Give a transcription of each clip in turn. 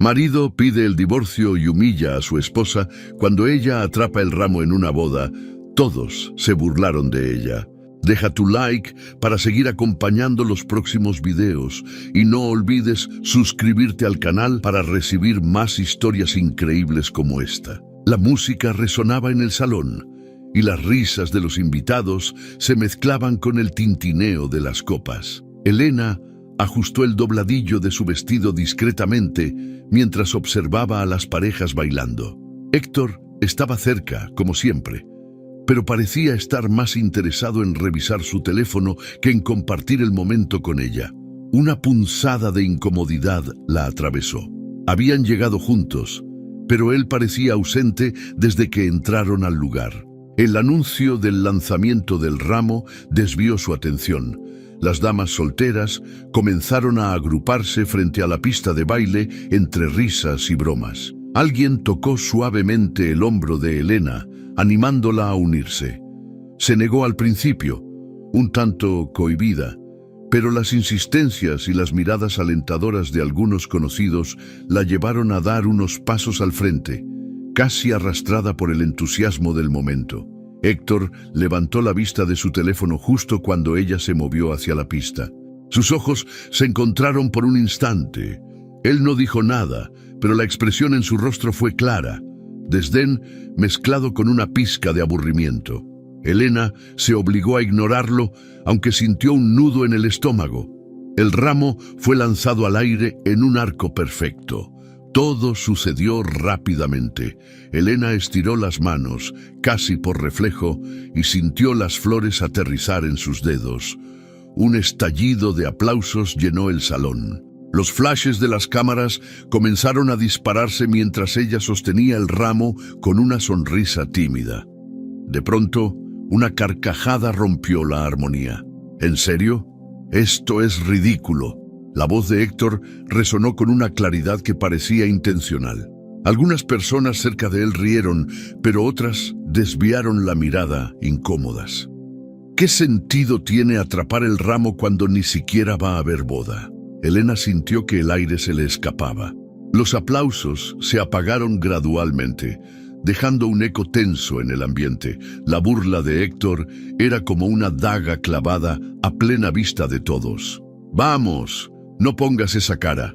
Marido pide el divorcio y humilla a su esposa cuando ella atrapa el ramo en una boda. Todos se burlaron de ella. Deja tu like para seguir acompañando los próximos videos y no olvides suscribirte al canal para recibir más historias increíbles como esta. La música resonaba en el salón y las risas de los invitados se mezclaban con el tintineo de las copas. Elena ajustó el dobladillo de su vestido discretamente mientras observaba a las parejas bailando. Héctor estaba cerca, como siempre, pero parecía estar más interesado en revisar su teléfono que en compartir el momento con ella. Una punzada de incomodidad la atravesó. Habían llegado juntos, pero él parecía ausente desde que entraron al lugar. El anuncio del lanzamiento del ramo desvió su atención. Las damas solteras comenzaron a agruparse frente a la pista de baile entre risas y bromas. Alguien tocó suavemente el hombro de Elena, animándola a unirse. Se negó al principio, un tanto cohibida, pero las insistencias y las miradas alentadoras de algunos conocidos la llevaron a dar unos pasos al frente, casi arrastrada por el entusiasmo del momento. Héctor levantó la vista de su teléfono justo cuando ella se movió hacia la pista. Sus ojos se encontraron por un instante. Él no dijo nada, pero la expresión en su rostro fue clara, desdén mezclado con una pizca de aburrimiento. Elena se obligó a ignorarlo, aunque sintió un nudo en el estómago. El ramo fue lanzado al aire en un arco perfecto. Todo sucedió rápidamente. Elena estiró las manos, casi por reflejo, y sintió las flores aterrizar en sus dedos. Un estallido de aplausos llenó el salón. Los flashes de las cámaras comenzaron a dispararse mientras ella sostenía el ramo con una sonrisa tímida. De pronto, una carcajada rompió la armonía. ¿En serio? Esto es ridículo. La voz de Héctor resonó con una claridad que parecía intencional. Algunas personas cerca de él rieron, pero otras desviaron la mirada, incómodas. ¿Qué sentido tiene atrapar el ramo cuando ni siquiera va a haber boda? Elena sintió que el aire se le escapaba. Los aplausos se apagaron gradualmente, dejando un eco tenso en el ambiente. La burla de Héctor era como una daga clavada a plena vista de todos. «Vamos, no pongas esa cara»,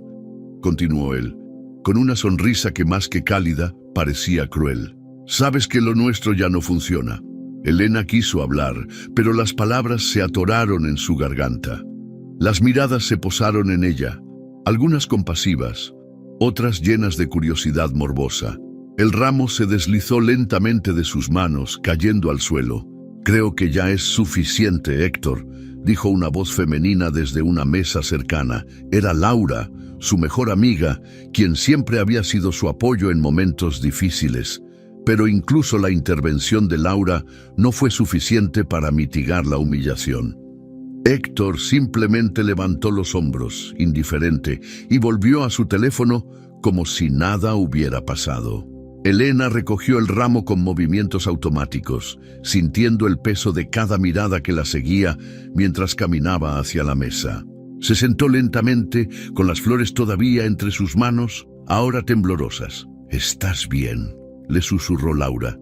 continuó él, con una sonrisa que más que cálida parecía cruel. «Sabes que lo nuestro ya no funciona». Elena quiso hablar, pero las palabras se atoraron en su garganta. Las miradas se posaron en ella, algunas compasivas, otras llenas de curiosidad morbosa. El ramo se deslizó lentamente de sus manos, cayendo al suelo. «Creo que ya es suficiente, Héctor», dijo una voz femenina desde una mesa cercana. Era Laura, su mejor amiga, quien siempre había sido su apoyo en momentos difíciles. Pero incluso la intervención de Laura no fue suficiente para mitigar la humillación. Héctor simplemente levantó los hombros, indiferente, y volvió a su teléfono como si nada hubiera pasado. Elena recogió el ramo con movimientos automáticos, sintiendo el peso de cada mirada que la seguía mientras caminaba hacia la mesa. Se sentó lentamente, con las flores todavía entre sus manos, ahora temblorosas. «¿Estás bien?», le susurró Laura,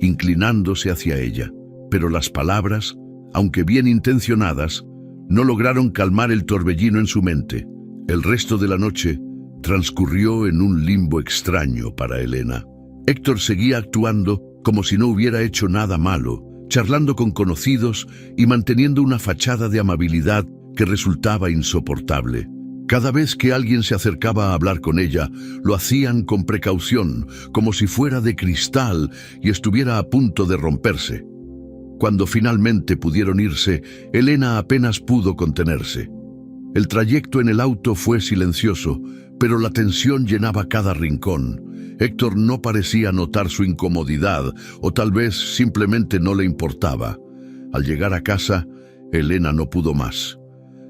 inclinándose hacia ella. Pero las palabras, aunque bien intencionadas, no lograron calmar el torbellino en su mente. El resto de la noche transcurrió en un limbo extraño para Elena. Héctor seguía actuando como si no hubiera hecho nada malo, charlando con conocidos y manteniendo una fachada de amabilidad que resultaba insoportable. Cada vez que alguien se acercaba a hablar con ella, lo hacían con precaución, como si fuera de cristal y estuviera a punto de romperse. Cuando finalmente pudieron irse, Elena apenas pudo contenerse. El trayecto en el auto fue silencioso, pero la tensión llenaba cada rincón. Héctor no parecía notar su incomodidad, o tal vez simplemente no le importaba. Al llegar a casa, Elena no pudo más.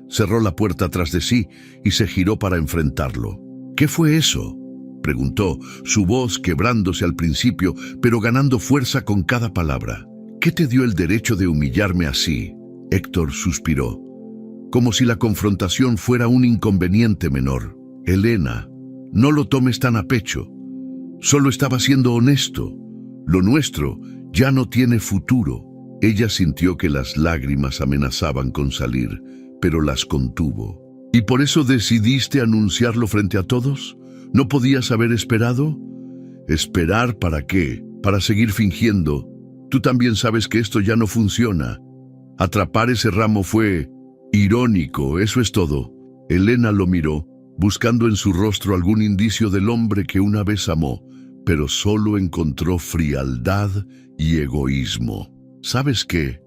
Cerró la puerta tras de sí y se giró para enfrentarlo. «¿Qué fue eso?», preguntó, su voz quebrándose al principio, pero ganando fuerza con cada palabra. «¿Qué te dio el derecho de humillarme así?». Héctor suspiró, como si la confrontación fuera un inconveniente menor. «Elena, no lo tomes tan a pecho. Solo estaba siendo honesto. Lo nuestro ya no tiene futuro. Ella sintió que las lágrimas amenazaban con salir, pero las contuvo. ¿Y por eso decidiste anunciarlo frente a todos? ¿No podías haber esperado? ¿Esperar para qué? ¿Para seguir fingiendo? Tú también sabes que esto ya no funciona. Atrapar ese ramo fue irónico, eso es todo. Elena lo miró, buscando en su rostro algún indicio del hombre que una vez amó, pero solo encontró frialdad y egoísmo. ¿Sabes qué?,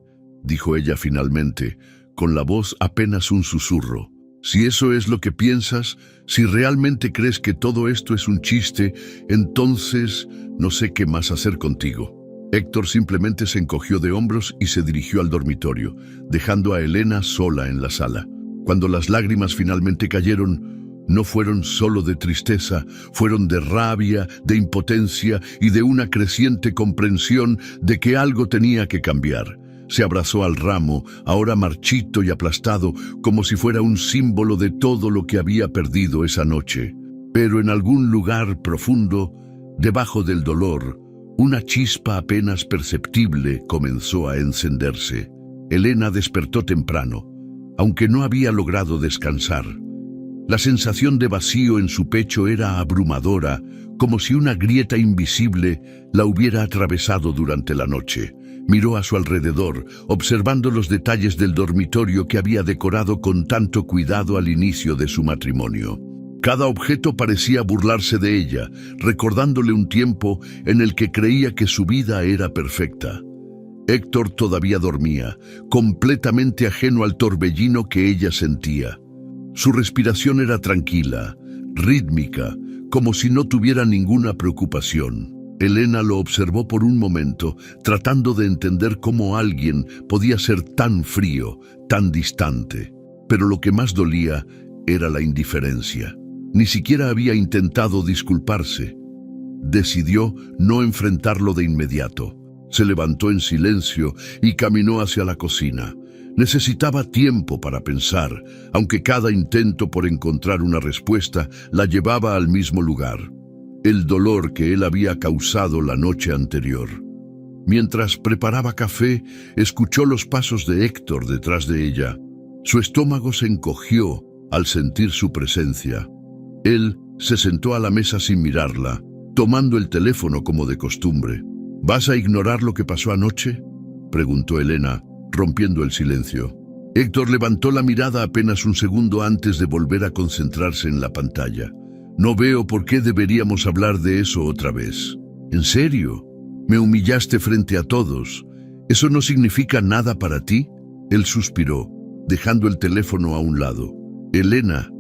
dijo ella finalmente, con la voz apenas un susurro. Si eso es lo que piensas, si realmente crees que todo esto es un chiste, entonces no sé qué más hacer contigo. Héctor simplemente se encogió de hombros y se dirigió al dormitorio, dejando a Elena sola en la sala. Cuando las lágrimas finalmente cayeron, no fueron solo de tristeza, fueron de rabia, de impotencia y de una creciente comprensión de que algo tenía que cambiar. Se abrazó al ramo, ahora marchito y aplastado, como si fuera un símbolo de todo lo que había perdido esa noche. Pero en algún lugar profundo, debajo del dolor, una chispa apenas perceptible comenzó a encenderse. Elena despertó temprano, aunque no había logrado descansar. La sensación de vacío en su pecho era abrumadora, como si una grieta invisible la hubiera atravesado durante la noche. Miró a su alrededor, observando los detalles del dormitorio que había decorado con tanto cuidado al inicio de su matrimonio. Cada objeto parecía burlarse de ella, recordándole un tiempo en el que creía que su vida era perfecta. Héctor todavía dormía, completamente ajeno al torbellino que ella sentía. Su respiración era tranquila, rítmica, como si no tuviera ninguna preocupación. Elena lo observó por un momento, tratando de entender cómo alguien podía ser tan frío, tan distante. Pero lo que más dolía era la indiferencia. Ni siquiera había intentado disculparse. Decidió no enfrentarlo de inmediato. Se levantó en silencio y caminó hacia la cocina. Necesitaba tiempo para pensar, aunque cada intento por encontrar una respuesta la llevaba al mismo lugar. El dolor que él había causado la noche anterior. Mientras preparaba café, escuchó los pasos de Héctor detrás de ella. Su estómago se encogió al sentir su presencia. Él se sentó a la mesa sin mirarla, tomando el teléfono como de costumbre. ¿Vas a ignorar lo que pasó anoche?, preguntó Elena, rompiendo el silencio. Héctor levantó la mirada apenas un segundo antes de volver a concentrarse en la pantalla. No veo por qué deberíamos hablar de eso otra vez. ¿En serio? Me humillaste frente a todos. ¿Eso no significa nada para ti? Él suspiró, dejando el teléfono a un lado. Elena,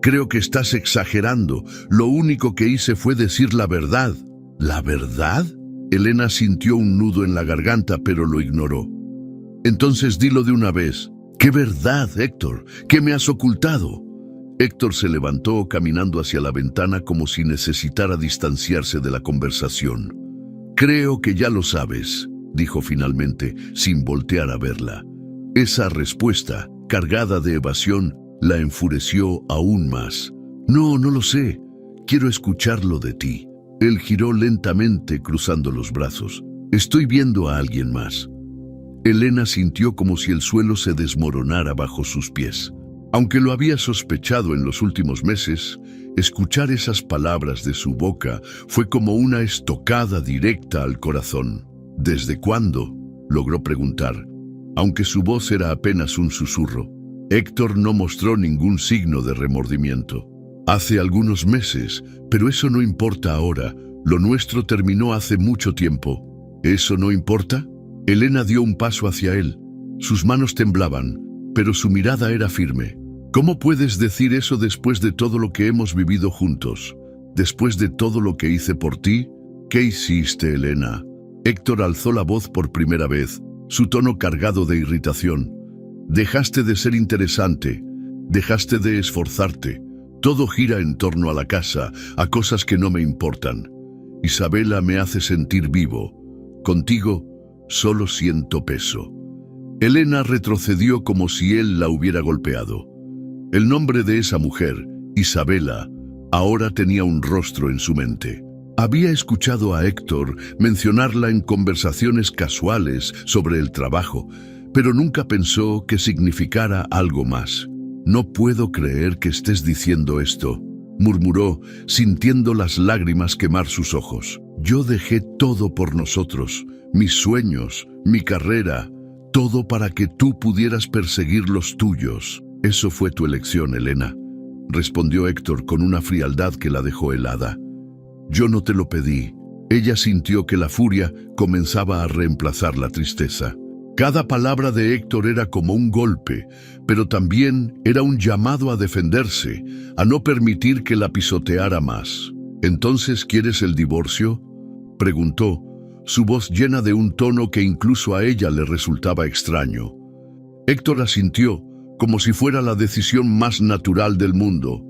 creo que estás exagerando. Lo único que hice fue decir la verdad. ¿La verdad? Elena sintió un nudo en la garganta, pero lo ignoró. Entonces dilo de una vez. ¿Qué verdad, Héctor? ¿Qué me has ocultado? Héctor se levantó caminando hacia la ventana como si necesitara distanciarse de la conversación. Creo que ya lo sabes, dijo finalmente, sin voltear a verla. Esa respuesta, cargada de evasión, la enfureció aún más. No lo sé. Quiero escucharlo de ti. Él giró lentamente, cruzando los brazos. Estoy viendo a alguien más. Elena sintió como si el suelo se desmoronara bajo sus pies. Aunque lo había sospechado en los últimos meses, escuchar esas palabras de su boca fue como una estocada directa al corazón. ¿Desde cuándo?, logró preguntar, aunque su voz era apenas un susurro. Héctor no mostró ningún signo de remordimiento. Hace algunos meses, pero eso no importa ahora. Lo nuestro terminó hace mucho tiempo. ¿Eso no importa? Elena dio un paso hacia él. Sus manos temblaban, pero su mirada era firme. ¿Cómo puedes decir eso después de todo lo que hemos vivido juntos? ¿Después de todo lo que hice por ti? ¿Qué hiciste, Elena? Héctor alzó la voz por primera vez, su tono cargado de irritación. Dejaste de ser interesante, dejaste de esforzarte. Todo gira en torno a la casa, a cosas que no me importan. Isabela me hace sentir vivo. Contigo solo siento peso. Elena retrocedió como si él la hubiera golpeado. El nombre de esa mujer, Isabela, Ahora tenía un rostro en su mente. Había escuchado a Héctor mencionarla en conversaciones casuales sobre el trabajo, pero nunca pensó que significara algo más. «No puedo creer que estés diciendo esto», murmuró, sintiendo las lágrimas quemar sus ojos. «Yo dejé todo por nosotros, mis sueños, mi carrera, todo para que tú pudieras perseguir los tuyos. Eso fue tu elección, Elena», respondió Héctor con una frialdad que la dejó helada. «Yo no te lo pedí». Ella sintió que la furia comenzaba a reemplazar la tristeza. Cada palabra de Héctor era como un golpe, pero también era un llamado a defenderse, a no permitir que la pisoteara más. «¿Entonces quieres el divorcio?», preguntó, su voz llena de un tono que incluso a ella le resultaba extraño. Héctor asintió, como si fuera la decisión más natural del mundo.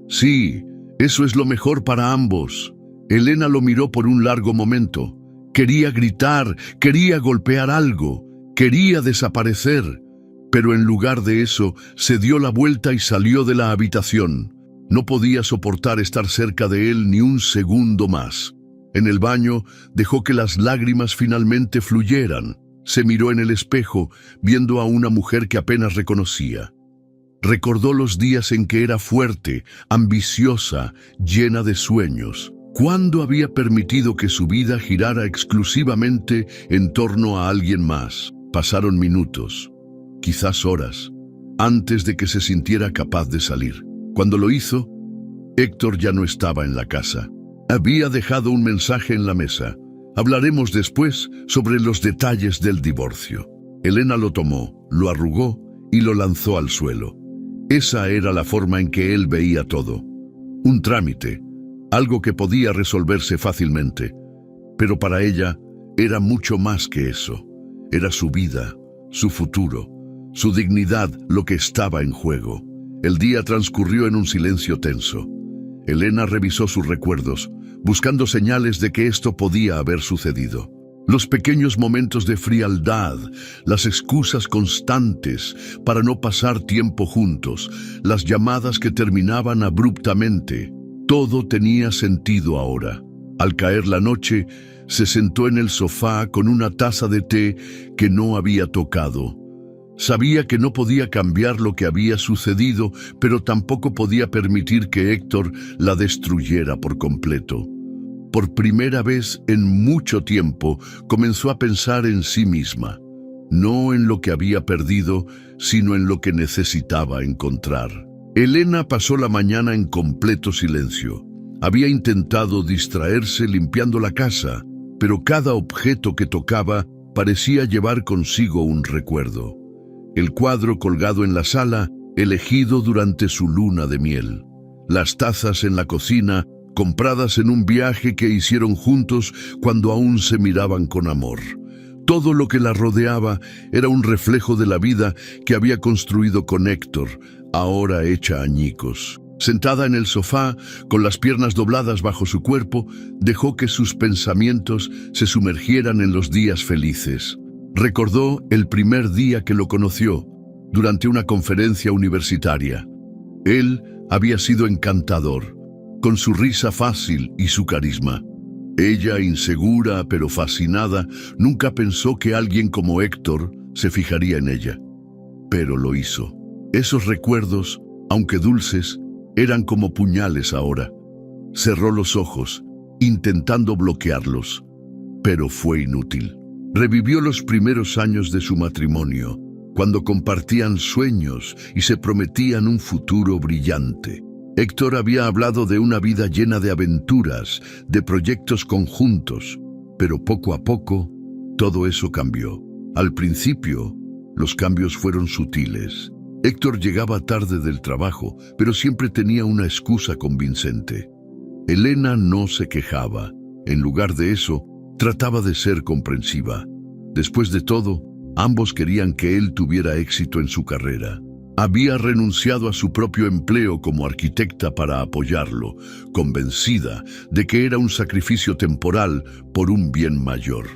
«Sí, eso es lo mejor para ambos». Elena lo miró por un largo momento. Quería gritar, quería golpear algo, quería desaparecer, pero en lugar de eso se dio la vuelta y salió de la habitación. No podía soportar estar cerca de él ni un segundo más. En el baño dejó que las lágrimas finalmente fluyeran. Se miró en el espejo, viendo a una mujer que apenas reconocía. Recordó los días en que era fuerte, ambiciosa, llena de sueños. ¿Cuándo había permitido que su vida girara exclusivamente en torno a alguien más? Pasaron minutos, quizás horas, antes de que se sintiera capaz de salir. Cuando lo hizo, Héctor ya no estaba en la casa. Había dejado un mensaje en la mesa. «Hablaremos después sobre los detalles del divorcio». Elena lo tomó, lo arrugó y lo lanzó al suelo. Esa era la forma en que él veía todo. Un trámite, algo que podía resolverse fácilmente. Pero para ella era mucho más que eso. Era su vida, su futuro, su dignidad lo que estaba en juego. El día transcurrió en un silencio tenso. Elena revisó sus recuerdos, buscando señales de que esto podía haber sucedido. Los pequeños momentos de frialdad, las excusas constantes para no pasar tiempo juntos, las llamadas que terminaban abruptamente, todo tenía sentido ahora. Al caer la noche, se sentó en el sofá con una taza de té que no había tocado. Sabía que no podía cambiar lo que había sucedido, pero tampoco podía permitir que Héctor la destruyera por completo. Por primera vez en mucho tiempo, comenzó a pensar en sí misma, no en lo que había perdido, sino en lo que necesitaba encontrar. Elena pasó la mañana en completo silencio. Había intentado distraerse limpiando la casa, pero cada objeto que tocaba parecía llevar consigo un recuerdo. El cuadro colgado en la sala, elegido durante su luna de miel. Las tazas en la cocina, compradas en un viaje que hicieron juntos cuando aún se miraban con amor. Todo lo que la rodeaba era un reflejo de la vida que había construido con Héctor, ahora hecha añicos. Sentada en el sofá, con las piernas dobladas bajo su cuerpo, dejó que sus pensamientos se sumergieran en los días felices. Recordó el primer día que lo conoció, durante una conferencia universitaria. Él había sido encantador, con su risa fácil y su carisma. Ella, insegura pero fascinada, nunca pensó que alguien como Héctor se fijaría en ella. Pero lo hizo. Esos recuerdos, aunque dulces, eran como puñales ahora. Cerró los ojos, intentando bloquearlos, pero fue inútil. Revivió los primeros años de su matrimonio, cuando compartían sueños y se prometían un futuro brillante. Héctor había hablado de una vida llena de aventuras, de proyectos conjuntos, pero poco a poco todo eso cambió. Al principio, los cambios fueron sutiles. Héctor llegaba tarde del trabajo, pero siempre tenía una excusa convincente. Elena no se quejaba. En lugar de eso, trataba de ser comprensiva. Después de todo, ambos querían que él tuviera éxito en su carrera. Había renunciado a su propio empleo como arquitecta para apoyarlo, convencida de que era un sacrificio temporal por un bien mayor.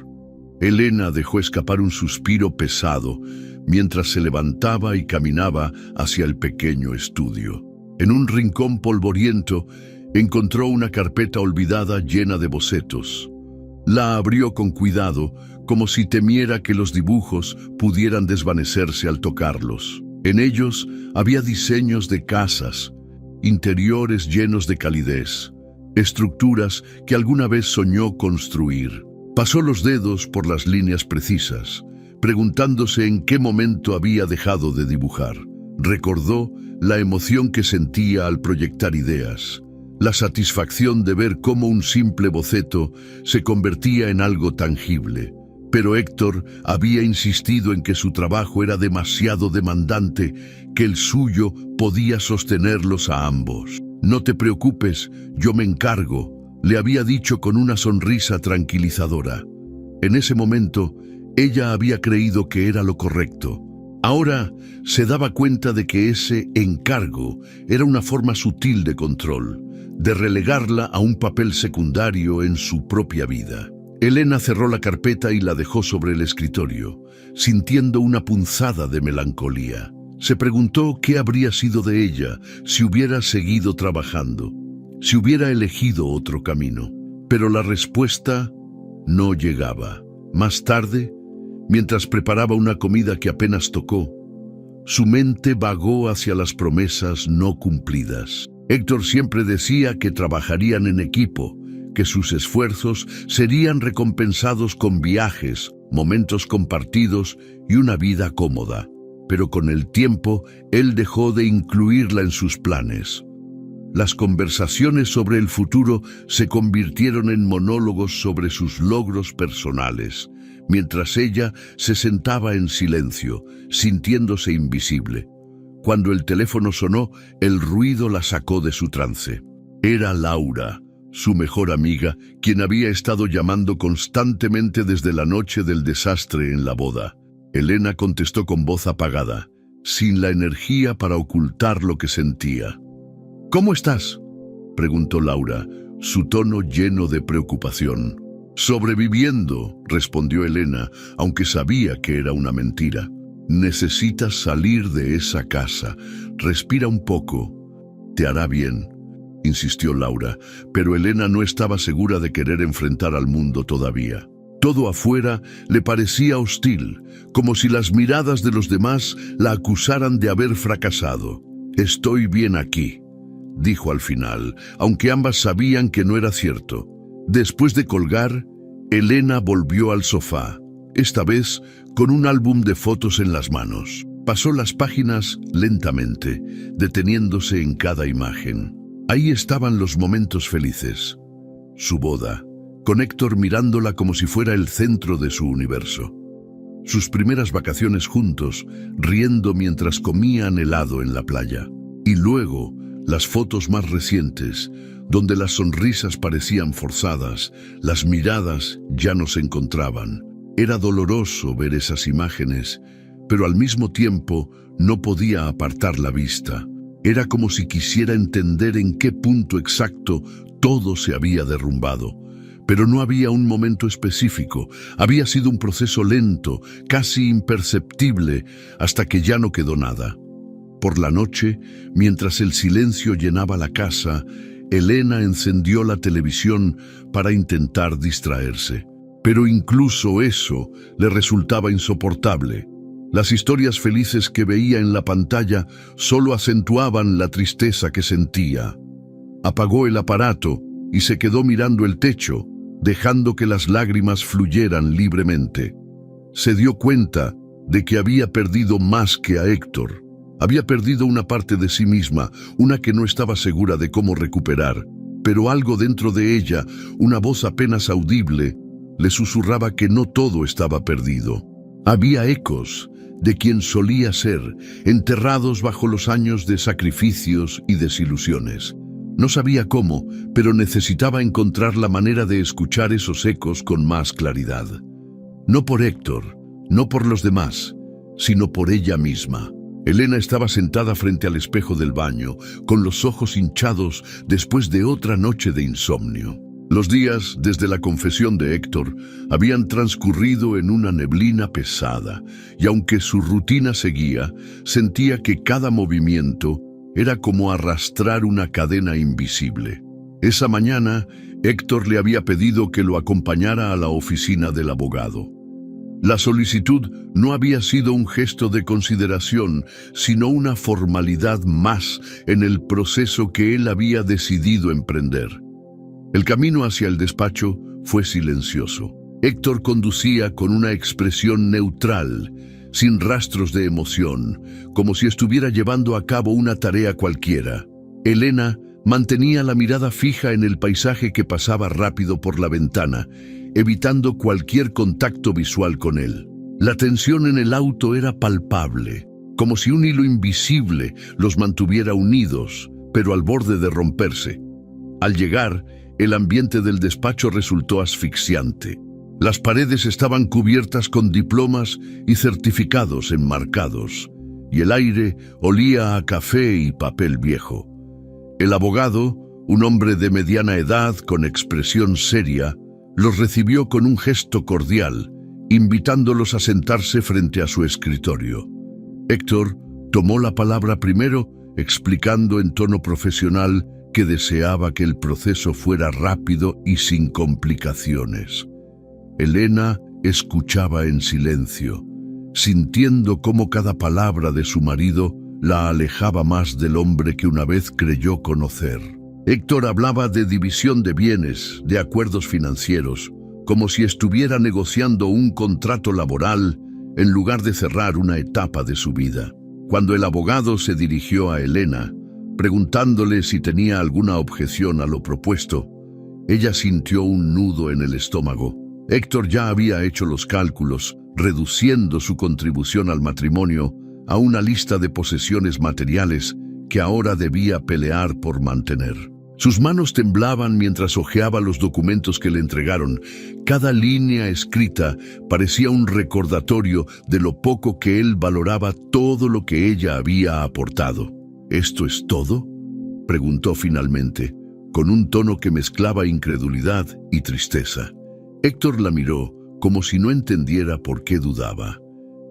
Elena dejó escapar un suspiro pesado mientras se levantaba y caminaba hacia el pequeño estudio. En un rincón polvoriento, encontró una carpeta olvidada llena de bocetos. La abrió con cuidado, como si temiera que los dibujos pudieran desvanecerse al tocarlos. En ellos había diseños de casas, interiores llenos de calidez, estructuras que alguna vez soñó construir. Pasó los dedos por las líneas precisas, preguntándose en qué momento había dejado de dibujar. Recordó la emoción que sentía al proyectar ideas, la satisfacción de ver cómo un simple boceto se convertía en algo tangible. Pero Héctor había insistido en que su trabajo era demasiado demandante, que el suyo podía sostenerlos a ambos. «No te preocupes, yo me encargo», le había dicho con una sonrisa tranquilizadora. En ese momento, ella había creído que era lo correcto. Ahora se daba cuenta de que ese encargo era una forma sutil de control, de relegarla a un papel secundario en su propia vida. Elena cerró la carpeta y la dejó sobre el escritorio, sintiendo una punzada de melancolía. Se preguntó qué habría sido de ella si hubiera seguido trabajando, si hubiera elegido otro camino. Pero la respuesta no llegaba. Más tarde, mientras preparaba una comida que apenas tocó, su mente vagó hacia las promesas no cumplidas. Héctor siempre decía que trabajarían en equipo, que sus esfuerzos serían recompensados con viajes, momentos compartidos y una vida cómoda. Pero con el tiempo, él dejó de incluirla en sus planes. Las conversaciones sobre el futuro se convirtieron en monólogos sobre sus logros personales, mientras ella se sentaba en silencio, sintiéndose invisible. Cuando el teléfono sonó, el ruido la sacó de su trance. Era Laura, su mejor amiga, quien había estado llamando constantemente desde la noche del desastre en la boda. Elena contestó con voz apagada, sin la energía para ocultar lo que sentía. «¿Cómo estás?», preguntó Laura, su tono lleno de preocupación. «Sobreviviendo», respondió Elena, aunque sabía que era una mentira. «Necesitas salir de esa casa. Respira un poco. Te hará bien», insistió Laura, pero Elena no estaba segura de querer enfrentar al mundo todavía. Todo afuera le parecía hostil, como si las miradas de los demás la acusaran de haber fracasado. «Estoy bien aquí», dijo al final, aunque ambas sabían que no era cierto. Después de colgar, Elena volvió al sofá, esta vez con un álbum de fotos en las manos. Pasó las páginas lentamente, deteniéndose en cada imagen. Ahí estaban los momentos felices. Su boda, con Héctor mirándola como si fuera el centro de su universo. Sus primeras vacaciones juntos, riendo mientras comían helado en la playa. Y luego, las fotos más recientes, donde las sonrisas parecían forzadas, las miradas ya no se encontraban. Era doloroso ver esas imágenes, pero al mismo tiempo no podía apartar la vista. Era como si quisiera entender en qué punto exacto todo se había derrumbado. Pero no había un momento específico. Había sido un proceso lento, casi imperceptible, hasta que ya no quedó nada. Por la noche, mientras el silencio llenaba la casa, Elena encendió la televisión para intentar distraerse. Pero incluso eso le resultaba insoportable. Las historias felices que veía en la pantalla solo acentuaban la tristeza que sentía. Apagó el aparato y se quedó mirando el techo, dejando que las lágrimas fluyeran libremente. Se dio cuenta de que había perdido más que a Héctor. Había perdido una parte de sí misma, una que no estaba segura de cómo recuperar. Pero algo dentro de ella, una voz apenas audible, le susurraba que no todo estaba perdido. Había ecos de quien solía ser, enterrados bajo los años de sacrificios y desilusiones. No sabía cómo, pero necesitaba encontrar la manera de escuchar esos ecos con más claridad. No por Héctor, no por los demás, sino por ella misma. Elena estaba sentada frente al espejo del baño, con los ojos hinchados después de otra noche de insomnio. Los días, desde la confesión de Héctor, habían transcurrido en una neblina pesada, y aunque su rutina seguía, sentía que cada movimiento era como arrastrar una cadena invisible. Esa mañana, Héctor le había pedido que lo acompañara a la oficina del abogado. La solicitud no había sido un gesto de consideración, sino una formalidad más en el proceso que él había decidido emprender. El camino hacia el despacho fue silencioso. Héctor conducía con una expresión neutral, sin rastros de emoción, como si estuviera llevando a cabo una tarea cualquiera. Elena mantenía la mirada fija en el paisaje que pasaba rápido por la ventana, evitando cualquier contacto visual con él. La tensión en el auto era palpable, como si un hilo invisible los mantuviera unidos, pero al borde de romperse. Al llegar, el ambiente del despacho resultó asfixiante. Las paredes estaban cubiertas con diplomas y certificados enmarcados, y el aire olía a café y papel viejo. El abogado, un hombre de mediana edad con expresión seria, los recibió con un gesto cordial, invitándolos a sentarse frente a su escritorio. Héctor tomó la palabra primero, explicando en tono profesional que deseaba que el proceso fuera rápido y sin complicaciones. Elena escuchaba en silencio, sintiendo cómo cada palabra de su marido la alejaba más del hombre que una vez creyó conocer. Héctor hablaba de división de bienes, de acuerdos financieros, como si estuviera negociando un contrato laboral en lugar de cerrar una etapa de su vida. Cuando el abogado se dirigió a Elena, preguntándole si tenía alguna objeción a lo propuesto, ella sintió un nudo en el estómago. Héctor ya había hecho los cálculos, reduciendo su contribución al matrimonio a una lista de posesiones materiales que ahora debía pelear por mantener. Sus manos temblaban mientras hojeaba los documentos que le entregaron. Cada línea escrita parecía un recordatorio de lo poco que él valoraba todo lo que ella había aportado. ¿Esto es todo?, preguntó finalmente, con un tono que mezclaba incredulidad y tristeza. Héctor la miró como si no entendiera por qué dudaba.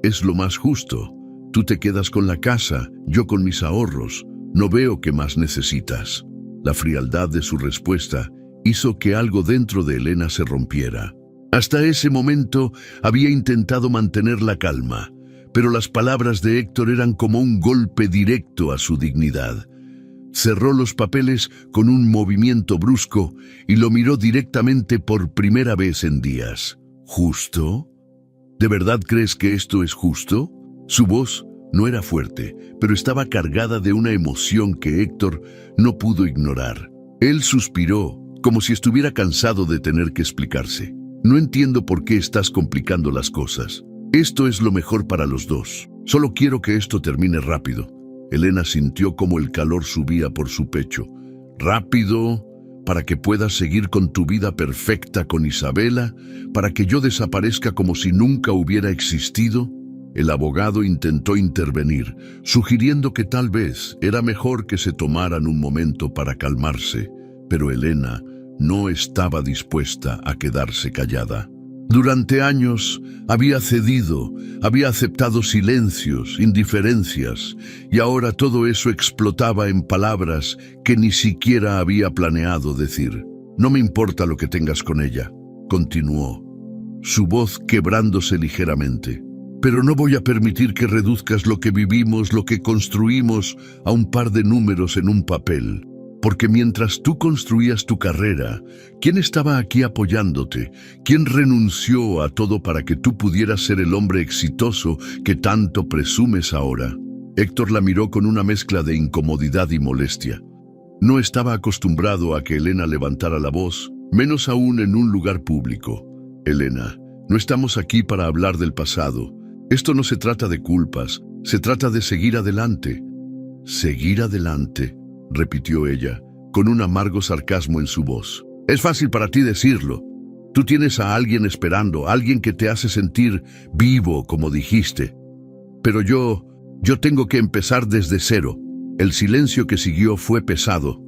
«Es lo más justo. Tú te quedas con la casa, yo con mis ahorros. No veo qué más necesitas». La frialdad de su respuesta hizo que algo dentro de Elena se rompiera. Hasta ese momento había intentado mantener la calma, pero las palabras de Héctor eran como un golpe directo a su dignidad. Cerró los papeles con un movimiento brusco y lo miró directamente por primera vez en días. ¿Justo? ¿De verdad crees que esto es justo? Su voz no era fuerte, pero estaba cargada de una emoción que Héctor no pudo ignorar. Él suspiró, como si estuviera cansado de tener que explicarse. «No entiendo por qué estás complicando las cosas. Esto es lo mejor para los dos. Solo quiero que esto termine rápido». Elena sintió como el calor subía por su pecho. «¿Rápido? ¿Para que puedas seguir con tu vida perfecta con Isabela? ¿Para que yo desaparezca como si nunca hubiera existido?» El abogado intentó intervenir, sugiriendo que tal vez era mejor que se tomaran un momento para calmarse, pero Elena no estaba dispuesta a quedarse callada. Durante años había cedido, había aceptado silencios, indiferencias, y ahora todo eso explotaba en palabras que ni siquiera había planeado decir. «No me importa lo que tengas con ella», continuó, su voz quebrándose ligeramente. «Pero no voy a permitir que reduzcas lo que vivimos, lo que construimos, a un par de números en un papel. Porque mientras tú construías tu carrera, ¿quién estaba aquí apoyándote? ¿Quién renunció a todo para que tú pudieras ser el hombre exitoso que tanto presumes ahora?» Héctor la miró con una mezcla de incomodidad y molestia. No estaba acostumbrado a que Elena levantara la voz, menos aún en un lugar público. «Elena, no estamos aquí para hablar del pasado. Esto no se trata de culpas, se trata de seguir adelante». «¿Seguir adelante?», repitió ella, con un amargo sarcasmo en su voz. «Es fácil para ti decirlo. Tú tienes a alguien esperando, alguien que te hace sentir vivo, como dijiste. Pero yo tengo que empezar desde cero». El silencio que siguió fue pesado,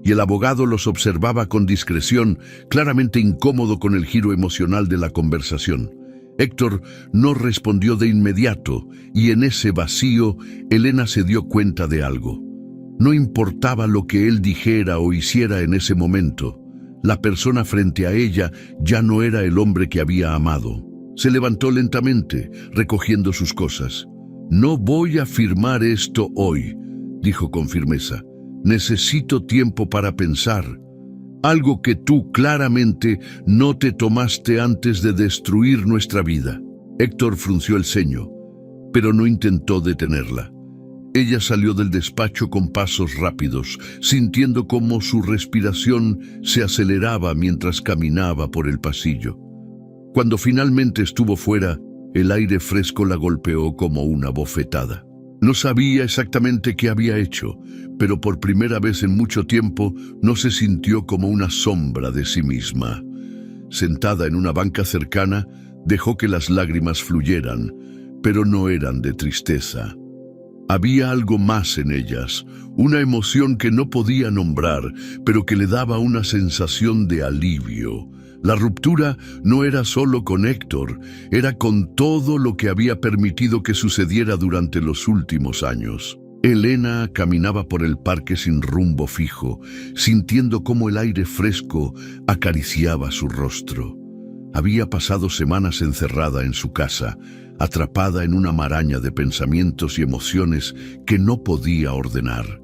y el abogado los observaba con discreción, claramente incómodo con el giro emocional de la conversación. Héctor no respondió de inmediato, y en ese vacío, Elena se dio cuenta de algo. No importaba lo que él dijera o hiciera en ese momento, la persona frente a ella ya no era el hombre que había amado. Se levantó lentamente, recogiendo sus cosas. «No voy a firmar esto hoy», dijo con firmeza. «Necesito tiempo para pensar. Algo que tú claramente no te tomaste antes de destruir nuestra vida». Héctor frunció el ceño, pero no intentó detenerla. Ella salió del despacho con pasos rápidos, sintiendo cómo su respiración se aceleraba mientras caminaba por el pasillo. Cuando finalmente estuvo fuera, el aire fresco la golpeó como una bofetada. No sabía exactamente qué había hecho, pero por primera vez en mucho tiempo no se sintió como una sombra de sí misma. Sentada en una banca cercana, dejó que las lágrimas fluyeran, pero no eran de tristeza. Había algo más en ellas, una emoción que no podía nombrar, pero que le daba una sensación de alivio. La ruptura no era solo con Héctor, era con todo lo que había permitido que sucediera durante los últimos años. Elena caminaba por el parque sin rumbo fijo, sintiendo cómo el aire fresco acariciaba su rostro. Había pasado semanas encerrada en su casa, atrapada en una maraña de pensamientos y emociones que no podía ordenar.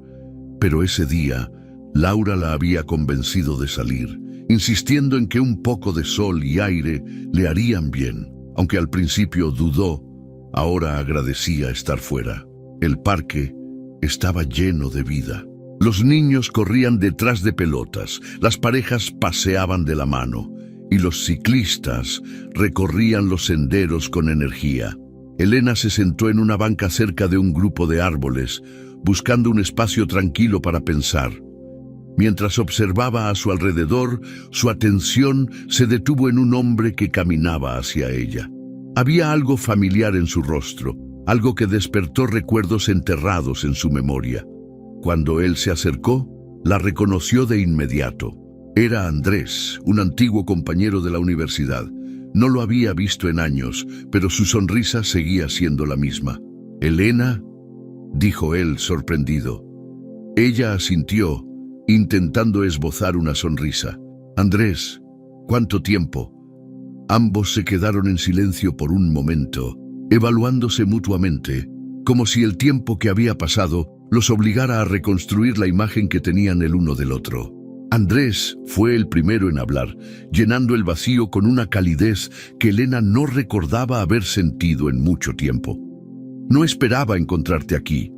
Pero ese día, Laura la había convencido de salir, insistiendo en que un poco de sol y aire le harían bien. Aunque al principio dudó, ahora agradecía estar fuera. El parque estaba lleno de vida. Los niños corrían detrás de pelotas, las parejas paseaban de la mano y los ciclistas recorrían los senderos con energía. Elena se sentó en una banca cerca de un grupo de árboles, buscando un espacio tranquilo para pensar. Mientras observaba a su alrededor, su atención se detuvo en un hombre que caminaba hacia ella. Había algo familiar en su rostro, algo que despertó recuerdos enterrados en su memoria. Cuando él se acercó, la reconoció de inmediato. Era Andrés, un antiguo compañero de la universidad. No lo había visto en años, pero su sonrisa seguía siendo la misma. «¿Elena?», dijo él sorprendido. Ella asintió, intentando esbozar una sonrisa. «Andrés, ¿cuánto tiempo?». Ambos se quedaron en silencio por un momento, evaluándose mutuamente, como si el tiempo que había pasado los obligara a reconstruir la imagen que tenían el uno del otro. Andrés fue el primero en hablar, llenando el vacío con una calidez que Elena no recordaba haber sentido en mucho tiempo. «No esperaba encontrarte aquí.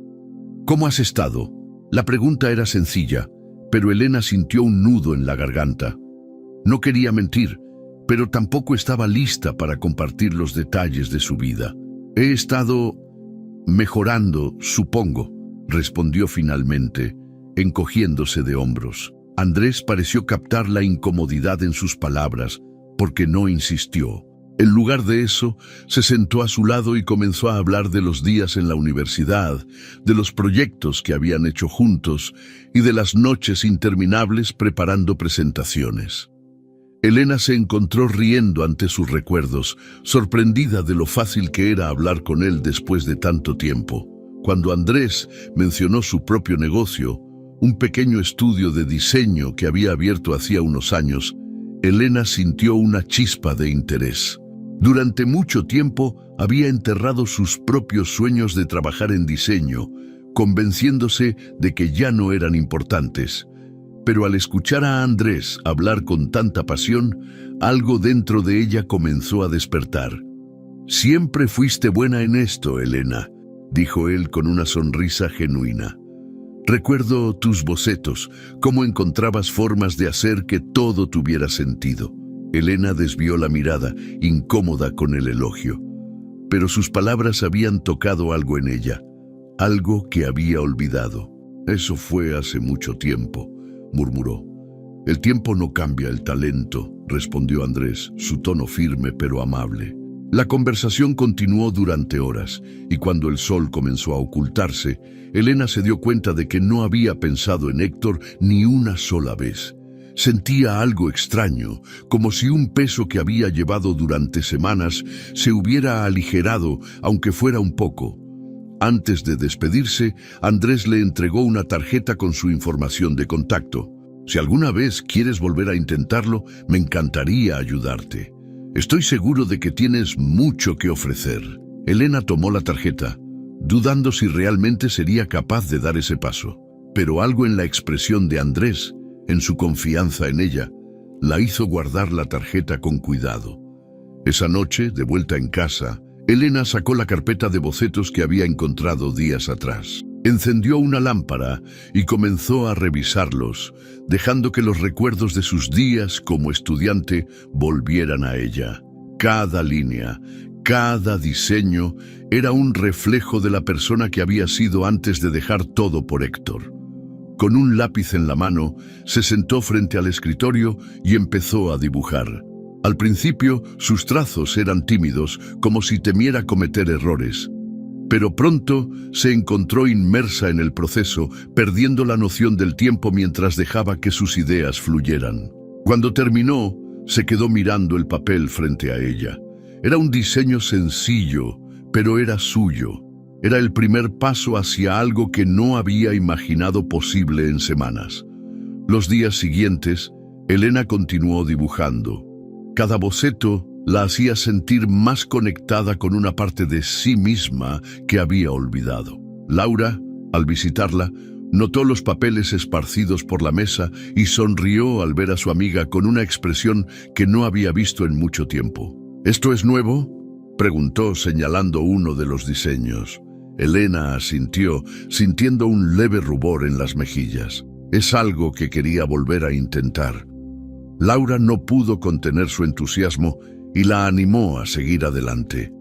¿Cómo has estado?». La pregunta era sencilla, pero Elena sintió un nudo en la garganta. No quería mentir, pero tampoco estaba lista para compartir los detalles de su vida. «He estado mejorando, supongo», respondió finalmente, encogiéndose de hombros. Andrés pareció captar la incomodidad en sus palabras, porque no insistió. En lugar de eso, se sentó a su lado y comenzó a hablar de los días en la universidad, de los proyectos que habían hecho juntos y de las noches interminables preparando presentaciones. Elena se encontró riendo ante sus recuerdos, sorprendida de lo fácil que era hablar con él después de tanto tiempo. Cuando Andrés mencionó su propio negocio, un pequeño estudio de diseño que había abierto hacía unos años, Elena sintió una chispa de interés. Durante mucho tiempo había enterrado sus propios sueños de trabajar en diseño, convenciéndose de que ya no eran importantes. Pero al escuchar a Andrés hablar con tanta pasión, algo dentro de ella comenzó a despertar. «Siempre fuiste buena en esto, Elena», dijo él con una sonrisa genuina. «Recuerdo tus bocetos, cómo encontrabas formas de hacer que todo tuviera sentido». Elena desvió la mirada, incómoda con el elogio. Pero sus palabras habían tocado algo en ella, algo que había olvidado. «Eso fue hace mucho tiempo», murmuró. «El tiempo no cambia el talento», respondió Andrés, su tono firme pero amable. La conversación continuó durante horas, y cuando el sol comenzó a ocultarse, Elena se dio cuenta de que no había pensado en Héctor ni una sola vez. Sentía algo extraño, como si un peso que había llevado durante semanas se hubiera aligerado, aunque fuera un poco. Antes de despedirse, Andrés le entregó una tarjeta con su información de contacto. Si alguna vez quieres volver a intentarlo, me encantaría ayudarte. Estoy seguro de que tienes mucho que ofrecer. Elena tomó la tarjeta, dudando si realmente sería capaz de dar ese paso. Pero algo en la expresión de Andrés, en su confianza en ella, la hizo guardar la tarjeta con cuidado. Esa noche, de vuelta en casa, Elena sacó la carpeta de bocetos que había encontrado días atrás. Encendió una lámpara y comenzó a revisarlos, dejando que los recuerdos de sus días como estudiante volvieran a ella. Cada línea, cada diseño era un reflejo de la persona que había sido antes de dejar todo por Héctor. Con un lápiz en la mano, se sentó frente al escritorio y empezó a dibujar. Al principio, sus trazos eran tímidos, como si temiera cometer errores. Pero pronto se encontró inmersa en el proceso, perdiendo la noción del tiempo mientras dejaba que sus ideas fluyeran. Cuando terminó, se quedó mirando el papel frente a ella. Era un diseño sencillo, pero era suyo. Era el primer paso hacia algo que no había imaginado posible en semanas. Los días siguientes, Elena continuó dibujando. Cada boceto la hacía sentir más conectada con una parte de sí misma que había olvidado. Laura, al visitarla, notó los papeles esparcidos por la mesa y sonrió al ver a su amiga con una expresión que no había visto en mucho tiempo. ¿Esto es nuevo?, preguntó señalando uno de los diseños. Elena asintió, sintiendo un leve rubor en las mejillas. Es algo que quería volver a intentar. Laura no pudo contener su entusiasmo y la animó a seguir adelante.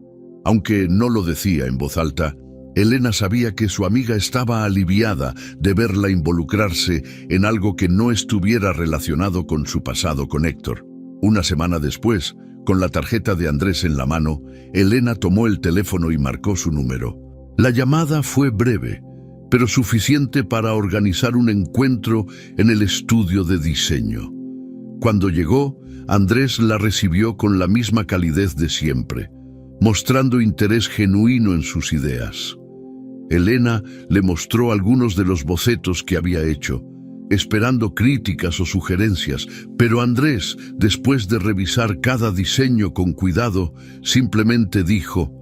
Aunque no lo decía en voz alta, Elena sabía que su amiga estaba aliviada de verla involucrarse en algo que no estuviera relacionado con su pasado con Héctor. Una semana después, con la tarjeta de Andrés en la mano, Elena tomó el teléfono y marcó su número. La llamada fue breve, pero suficiente para organizar un encuentro en el estudio de diseño. Cuando llegó, Andrés la recibió con la misma calidez de siempre, mostrando interés genuino en sus ideas. Elena le mostró algunos de los bocetos que había hecho, esperando críticas o sugerencias, pero Andrés, después de revisar cada diseño con cuidado, simplemente dijo: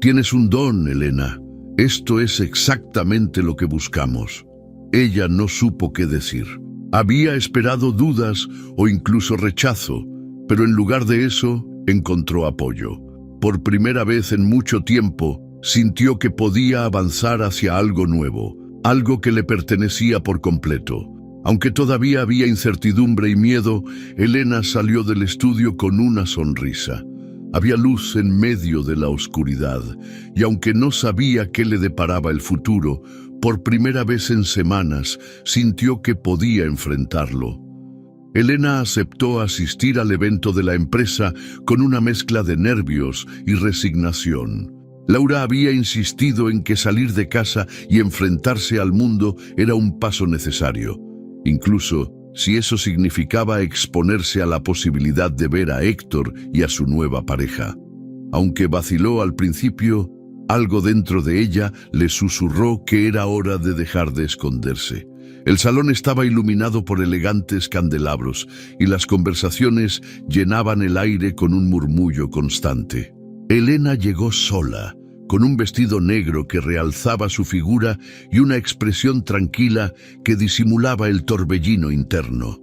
«Tienes un don, Elena. Esto es exactamente lo que buscamos». Ella no supo qué decir. Había esperado dudas o incluso rechazo, pero en lugar de eso, encontró apoyo. Por primera vez en mucho tiempo, sintió que podía avanzar hacia algo nuevo, algo que le pertenecía por completo. Aunque todavía había incertidumbre y miedo, Elena salió del estudio con una sonrisa. Había luz en medio de la oscuridad, y aunque no sabía qué le deparaba el futuro, por primera vez en semanas sintió que podía enfrentarlo. Elena aceptó asistir al evento de la empresa con una mezcla de nervios y resignación. Laura había insistido en que salir de casa y enfrentarse al mundo era un paso necesario, incluso si eso significaba exponerse a la posibilidad de ver a Héctor y a su nueva pareja. Aunque vaciló al principio, algo dentro de ella le susurró que era hora de dejar de esconderse. El salón estaba iluminado por elegantes candelabros y las conversaciones llenaban el aire con un murmullo constante. Elena llegó sola, con un vestido negro que realzaba su figura y una expresión tranquila que disimulaba el torbellino interno.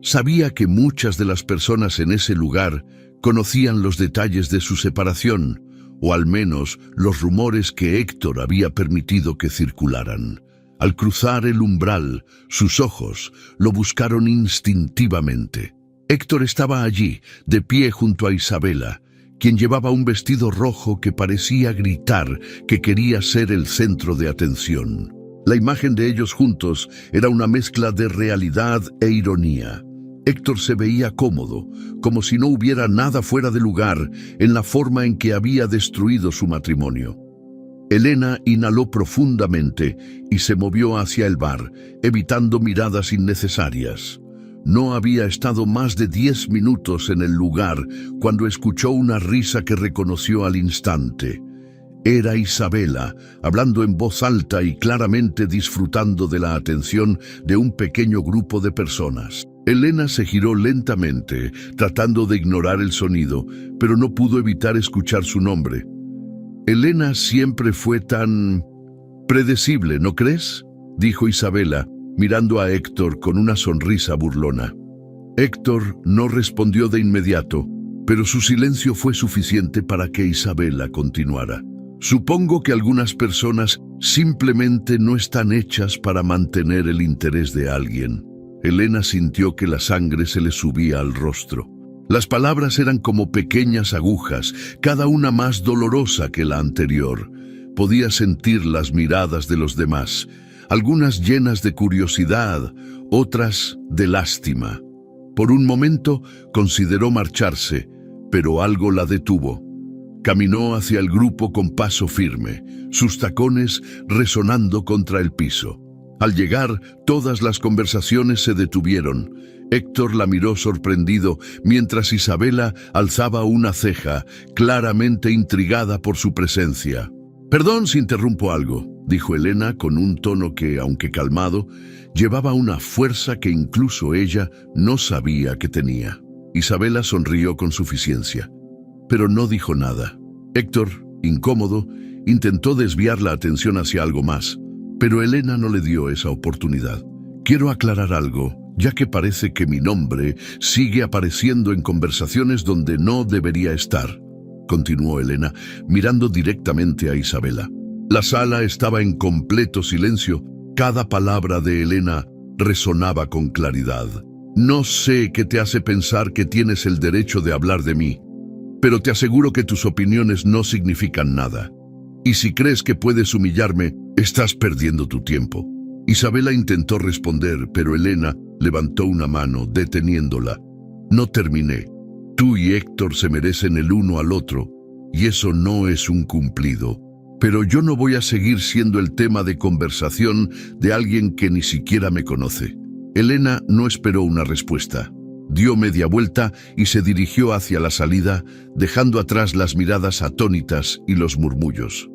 Sabía que muchas de las personas en ese lugar conocían los detalles de su separación, o al menos los rumores que Héctor había permitido que circularan. Al cruzar el umbral, sus ojos lo buscaron instintivamente. Héctor estaba allí, de pie junto a Isabela, quien llevaba un vestido rojo que parecía gritar que quería ser el centro de atención. La imagen de ellos juntos era una mezcla de realidad e ironía. Héctor se veía cómodo, como si no hubiera nada fuera de lugar en la forma en que había destruido su matrimonio. Elena inhaló profundamente y se movió hacia el bar, evitando miradas innecesarias. No había estado más de 10 minutos en el lugar cuando escuchó una risa que reconoció al instante. Era Isabela, hablando en voz alta y claramente disfrutando de la atención de un pequeño grupo de personas. Elena se giró lentamente, tratando de ignorar el sonido, pero no pudo evitar escuchar su nombre. Elena siempre fue tan predecible, ¿no crees?, dijo Isabela, mirando a Héctor con una sonrisa burlona. Héctor no respondió de inmediato, pero su silencio fue suficiente para que Isabela continuara. Supongo que algunas personas simplemente no están hechas para mantener el interés de alguien. Elena sintió que la sangre se le subía al rostro. Las palabras eran como pequeñas agujas, cada una más dolorosa que la anterior. Podía sentir las miradas de los demás, algunas llenas de curiosidad, otras de lástima. Por un momento consideró marcharse, pero algo la detuvo. Caminó hacia el grupo con paso firme, sus tacones resonando contra el piso. Al llegar, todas las conversaciones se detuvieron. Héctor la miró sorprendido, mientras Isabela alzaba una ceja, claramente intrigada por su presencia. «Perdón si interrumpo algo», dijo Elena con un tono que, aunque calmado, llevaba una fuerza que incluso ella no sabía que tenía. Isabela sonrió con suficiencia, pero no dijo nada. Héctor, incómodo, intentó desviar la atención hacia algo más, pero Elena no le dio esa oportunidad. «Quiero aclarar algo, ya que parece que mi nombre sigue apareciendo en conversaciones donde no debería estar», continuó Elena, mirando directamente a Isabela. La sala estaba en completo silencio. Cada palabra de Elena resonaba con claridad. «No sé qué te hace pensar que tienes el derecho de hablar de mí, pero te aseguro que tus opiniones no significan nada. Y si crees que puedes humillarme, estás perdiendo tu tiempo». Isabela intentó responder, pero Elena levantó una mano, deteniéndola. «No terminé. Tú y Héctor se merecen el uno al otro, y eso no es un cumplido. Pero yo no voy a seguir siendo el tema de conversación de alguien que ni siquiera me conoce». Elena no esperó una respuesta. Dio media vuelta y se dirigió hacia la salida, dejando atrás las miradas atónitas y los murmullos.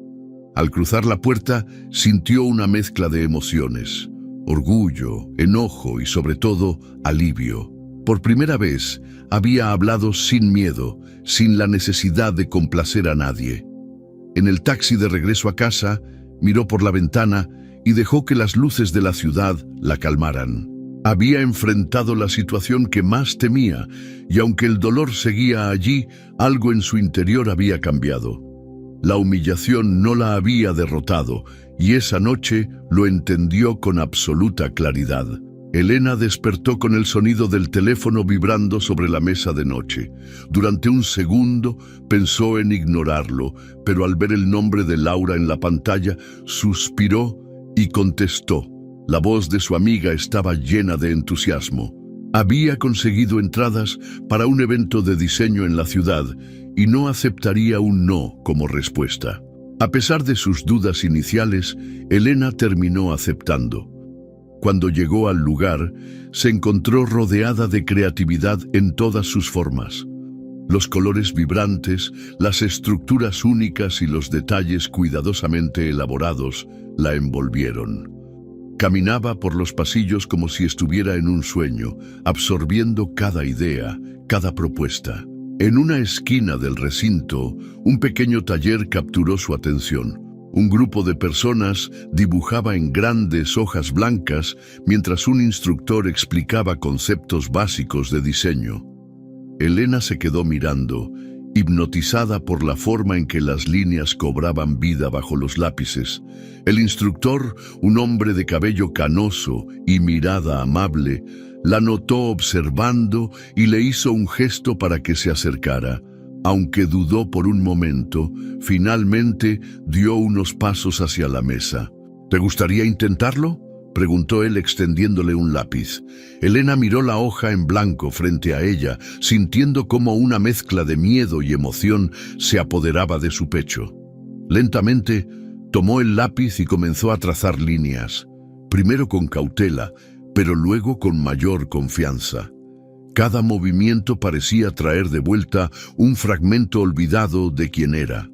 Al cruzar la puerta, sintió una mezcla de emociones: orgullo, enojo y, sobre todo, alivio. Por primera vez, había hablado sin miedo, sin la necesidad de complacer a nadie. En el taxi de regreso a casa, miró por la ventana y dejó que las luces de la ciudad la calmaran. Había enfrentado la situación que más temía, y aunque el dolor seguía allí, algo en su interior había cambiado. La humillación no la había derrotado, y esa noche lo entendió con absoluta claridad. Elena despertó con el sonido del teléfono vibrando sobre la mesa de noche. Durante un segundo pensó en ignorarlo, pero al ver el nombre de Laura en la pantalla, suspiró y contestó. La voz de su amiga estaba llena de entusiasmo. Había conseguido entradas para un evento de diseño en la ciudad y no aceptaría un no como respuesta. A pesar de sus dudas iniciales, Elena terminó aceptando. Cuando llegó al lugar, se encontró rodeada de creatividad en todas sus formas. Los colores vibrantes, las estructuras únicas y los detalles cuidadosamente elaborados la envolvieron. Caminaba por los pasillos como si estuviera en un sueño, absorbiendo cada idea, cada propuesta. En una esquina del recinto, un pequeño taller capturó su atención. Un grupo de personas dibujaba en grandes hojas blancas mientras un instructor explicaba conceptos básicos de diseño. Elena se quedó mirando, hipnotizada por la forma en que las líneas cobraban vida bajo los lápices. El instructor, un hombre de cabello canoso y mirada amable, la notó observando y le hizo un gesto para que se acercara. Aunque dudó por un momento, finalmente dio unos pasos hacia la mesa. «¿Te gustaría intentarlo?», preguntó él extendiéndole un lápiz. Elena miró la hoja en blanco frente a ella, sintiendo cómo una mezcla de miedo y emoción se apoderaba de su pecho. Lentamente, tomó el lápiz y comenzó a trazar líneas, primero con cautela, pero luego con mayor confianza. Cada movimiento parecía traer de vuelta un fragmento olvidado de quién era.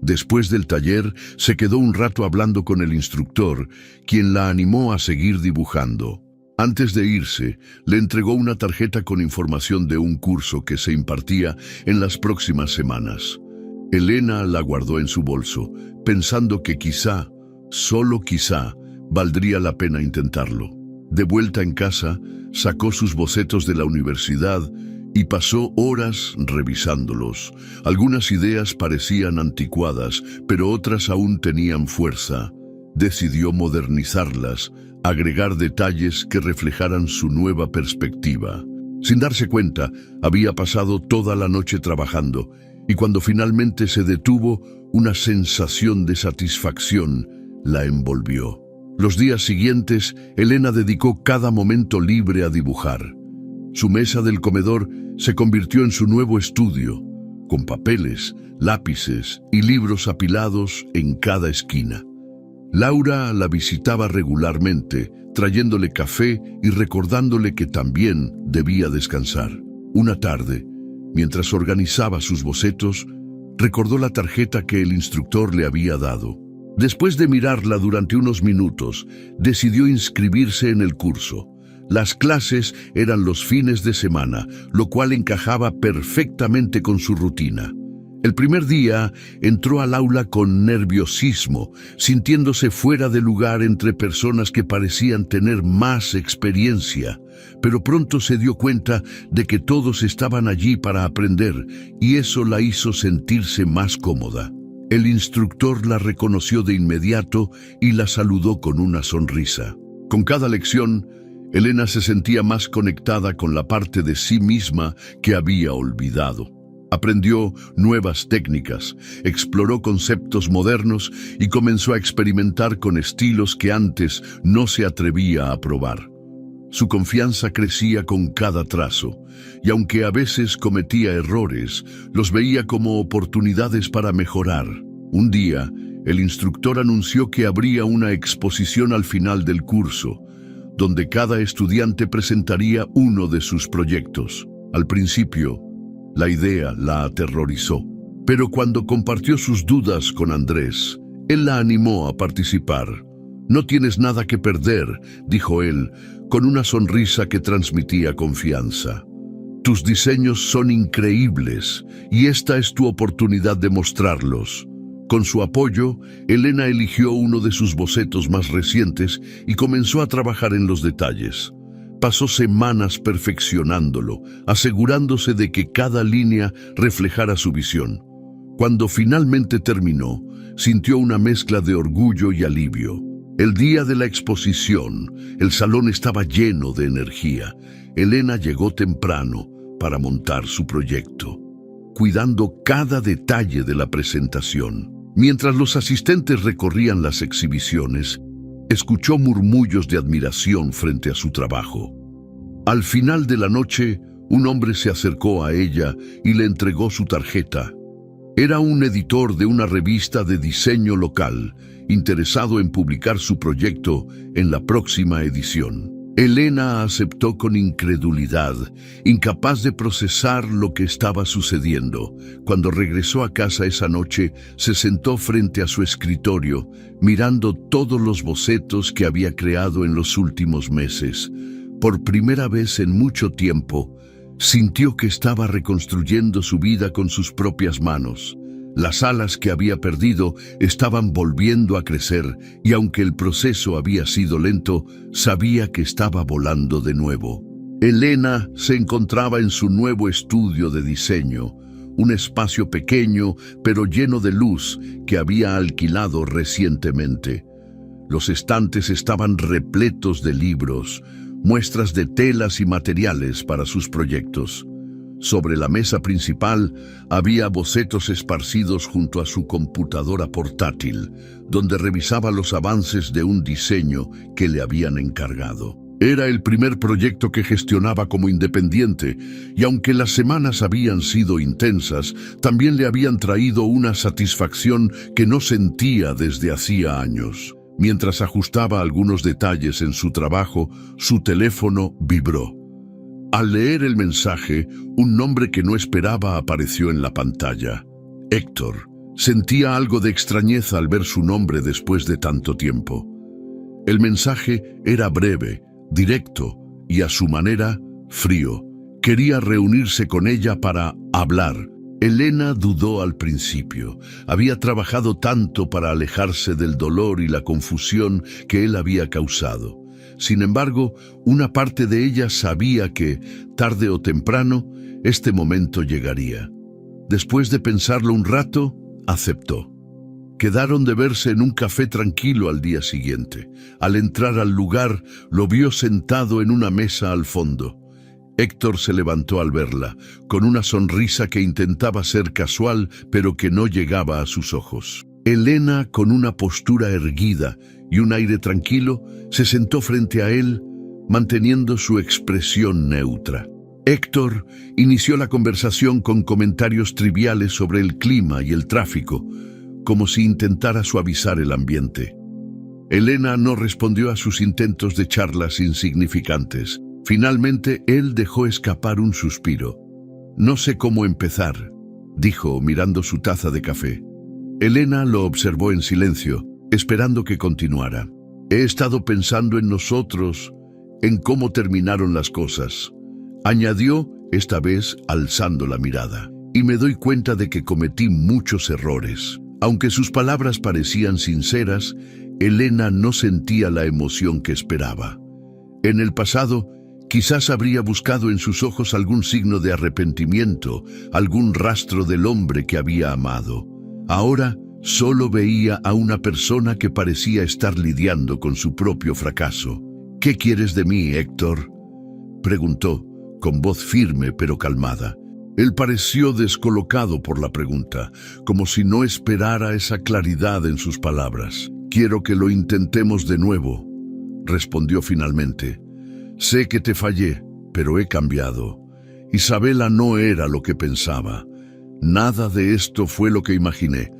Después del taller, se quedó un rato hablando con el instructor, quien la animó a seguir dibujando. Antes de irse, le entregó una tarjeta con información de un curso que se impartía en las próximas semanas. Elena la guardó en su bolso, pensando que quizá, solo quizá, valdría la pena intentarlo. De vuelta en casa, sacó sus bocetos de la universidad y pasó horas revisándolos. Algunas ideas parecían anticuadas, pero otras aún tenían fuerza. Decidió modernizarlas, agregar detalles que reflejaran su nueva perspectiva. Sin darse cuenta, había pasado toda la noche trabajando, y cuando finalmente se detuvo, una sensación de satisfacción la envolvió. Los días siguientes, Elena dedicó cada momento libre a dibujar. Su mesa del comedor se convirtió en su nuevo estudio, con papeles, lápices y libros apilados en cada esquina. Laura la visitaba regularmente, trayéndole café y recordándole que también debía descansar. Una tarde, mientras organizaba sus bocetos, recordó la tarjeta que el instructor le había dado. Después de mirarla durante unos minutos, decidió inscribirse en el curso. Las clases eran los fines de semana, lo cual encajaba perfectamente con su rutina. El primer día entró al aula con nerviosismo, sintiéndose fuera de lugar entre personas que parecían tener más experiencia, pero pronto se dio cuenta de que todos estaban allí para aprender, y eso la hizo sentirse más cómoda. El instructor la reconoció de inmediato y la saludó con una sonrisa. Con cada lección, Elena se sentía más conectada con la parte de sí misma que había olvidado. Aprendió nuevas técnicas, exploró conceptos modernos y comenzó a experimentar con estilos que antes no se atrevía a probar. Su confianza crecía con cada trazo, y aunque a veces cometía errores, los veía como oportunidades para mejorar. Un día, el instructor anunció que habría una exposición al final del curso, donde cada estudiante presentaría uno de sus proyectos. Al principio, la idea la aterrorizó, pero cuando compartió sus dudas con Andrés, él la animó a participar. «No tienes nada que perder», dijo él, con una sonrisa que transmitía confianza. «Tus diseños son increíbles y esta es tu oportunidad de mostrarlos». Con su apoyo, Elena eligió uno de sus bocetos más recientes y comenzó a trabajar en los detalles. Pasó semanas perfeccionándolo, asegurándose de que cada línea reflejara su visión. Cuando finalmente terminó, sintió una mezcla de orgullo y alivio. El día de la exposición, el salón estaba lleno de energía. Elena llegó temprano para montar su proyecto, cuidando cada detalle de la presentación. Mientras los asistentes recorrían las exhibiciones, escuchó murmullos de admiración frente a su trabajo. Al final de la noche, un hombre se acercó a ella y le entregó su tarjeta. Era un editor de una revista de diseño local, interesado en publicar su proyecto en la próxima edición. Elena aceptó con incredulidad, incapaz de procesar lo que estaba sucediendo. Cuando regresó a casa esa noche, se sentó frente a su escritorio, mirando todos los bocetos que había creado en los últimos meses. Por primera vez en mucho tiempo, sintió que estaba reconstruyendo su vida con sus propias manos. Las alas que había perdido estaban volviendo a crecer y aunque el proceso había sido lento, sabía que estaba volando de nuevo. Elena se encontraba en su nuevo estudio de diseño, un espacio pequeño pero lleno de luz que había alquilado recientemente. Los estantes estaban repletos de libros, muestras de telas y materiales para sus proyectos. Sobre la mesa principal había bocetos esparcidos junto a su computadora portátil, donde revisaba los avances de un diseño que le habían encargado. Era el primer proyecto que gestionaba como independiente, y aunque las semanas habían sido intensas, también le habían traído una satisfacción que no sentía desde hacía años. Mientras ajustaba algunos detalles en su trabajo, su teléfono vibró. Al leer el mensaje, un nombre que no esperaba apareció en la pantalla. Héctor, Sentía algo de extrañeza al ver su nombre después de tanto tiempo. El mensaje era breve, directo y a su manera frío. Quería reunirse con ella para hablar. Elena dudó al principio. Había trabajado tanto para alejarse del dolor y la confusión que él había causado. Sin embargo, una parte de ella sabía que, tarde o temprano, este momento llegaría. Después de pensarlo un rato, aceptó. Quedaron de verse en un café tranquilo al día siguiente. Al entrar al lugar, lo vio sentado en una mesa al fondo. Héctor se levantó al verla, con una sonrisa que intentaba ser casual, pero que no llegaba a sus ojos. Elena, con una postura erguida y un aire tranquilo, se sentó frente a él, manteniendo su expresión neutra. Héctor inició la conversación con comentarios triviales sobre el clima y el tráfico, como si intentara suavizar el ambiente. Elena no respondió a sus intentos de charlas insignificantes. Finalmente, él dejó escapar un suspiro. «No sé cómo empezar», dijo mirando su taza de café. Elena lo observó en silencio, esperando que continuara. «He estado pensando en nosotros, en cómo terminaron las cosas», añadió, esta vez alzando la mirada. «Y me doy cuenta de que cometí muchos errores». Aunque sus palabras parecían sinceras, Elena no sentía la emoción que esperaba. En el pasado, quizás habría buscado en sus ojos algún signo de arrepentimiento, algún rastro del hombre que había amado. Ahora, solo veía a una persona que parecía estar lidiando con su propio fracaso. «¿Qué quieres de mí, Héctor?», preguntó, con voz firme pero calmada. Él pareció descolocado por la pregunta, como si no esperara esa claridad en sus palabras. «Quiero que lo intentemos de nuevo», respondió finalmente. «Sé que te fallé, pero he cambiado. Isabela no era lo que pensaba. Nada de esto fue lo que imaginé».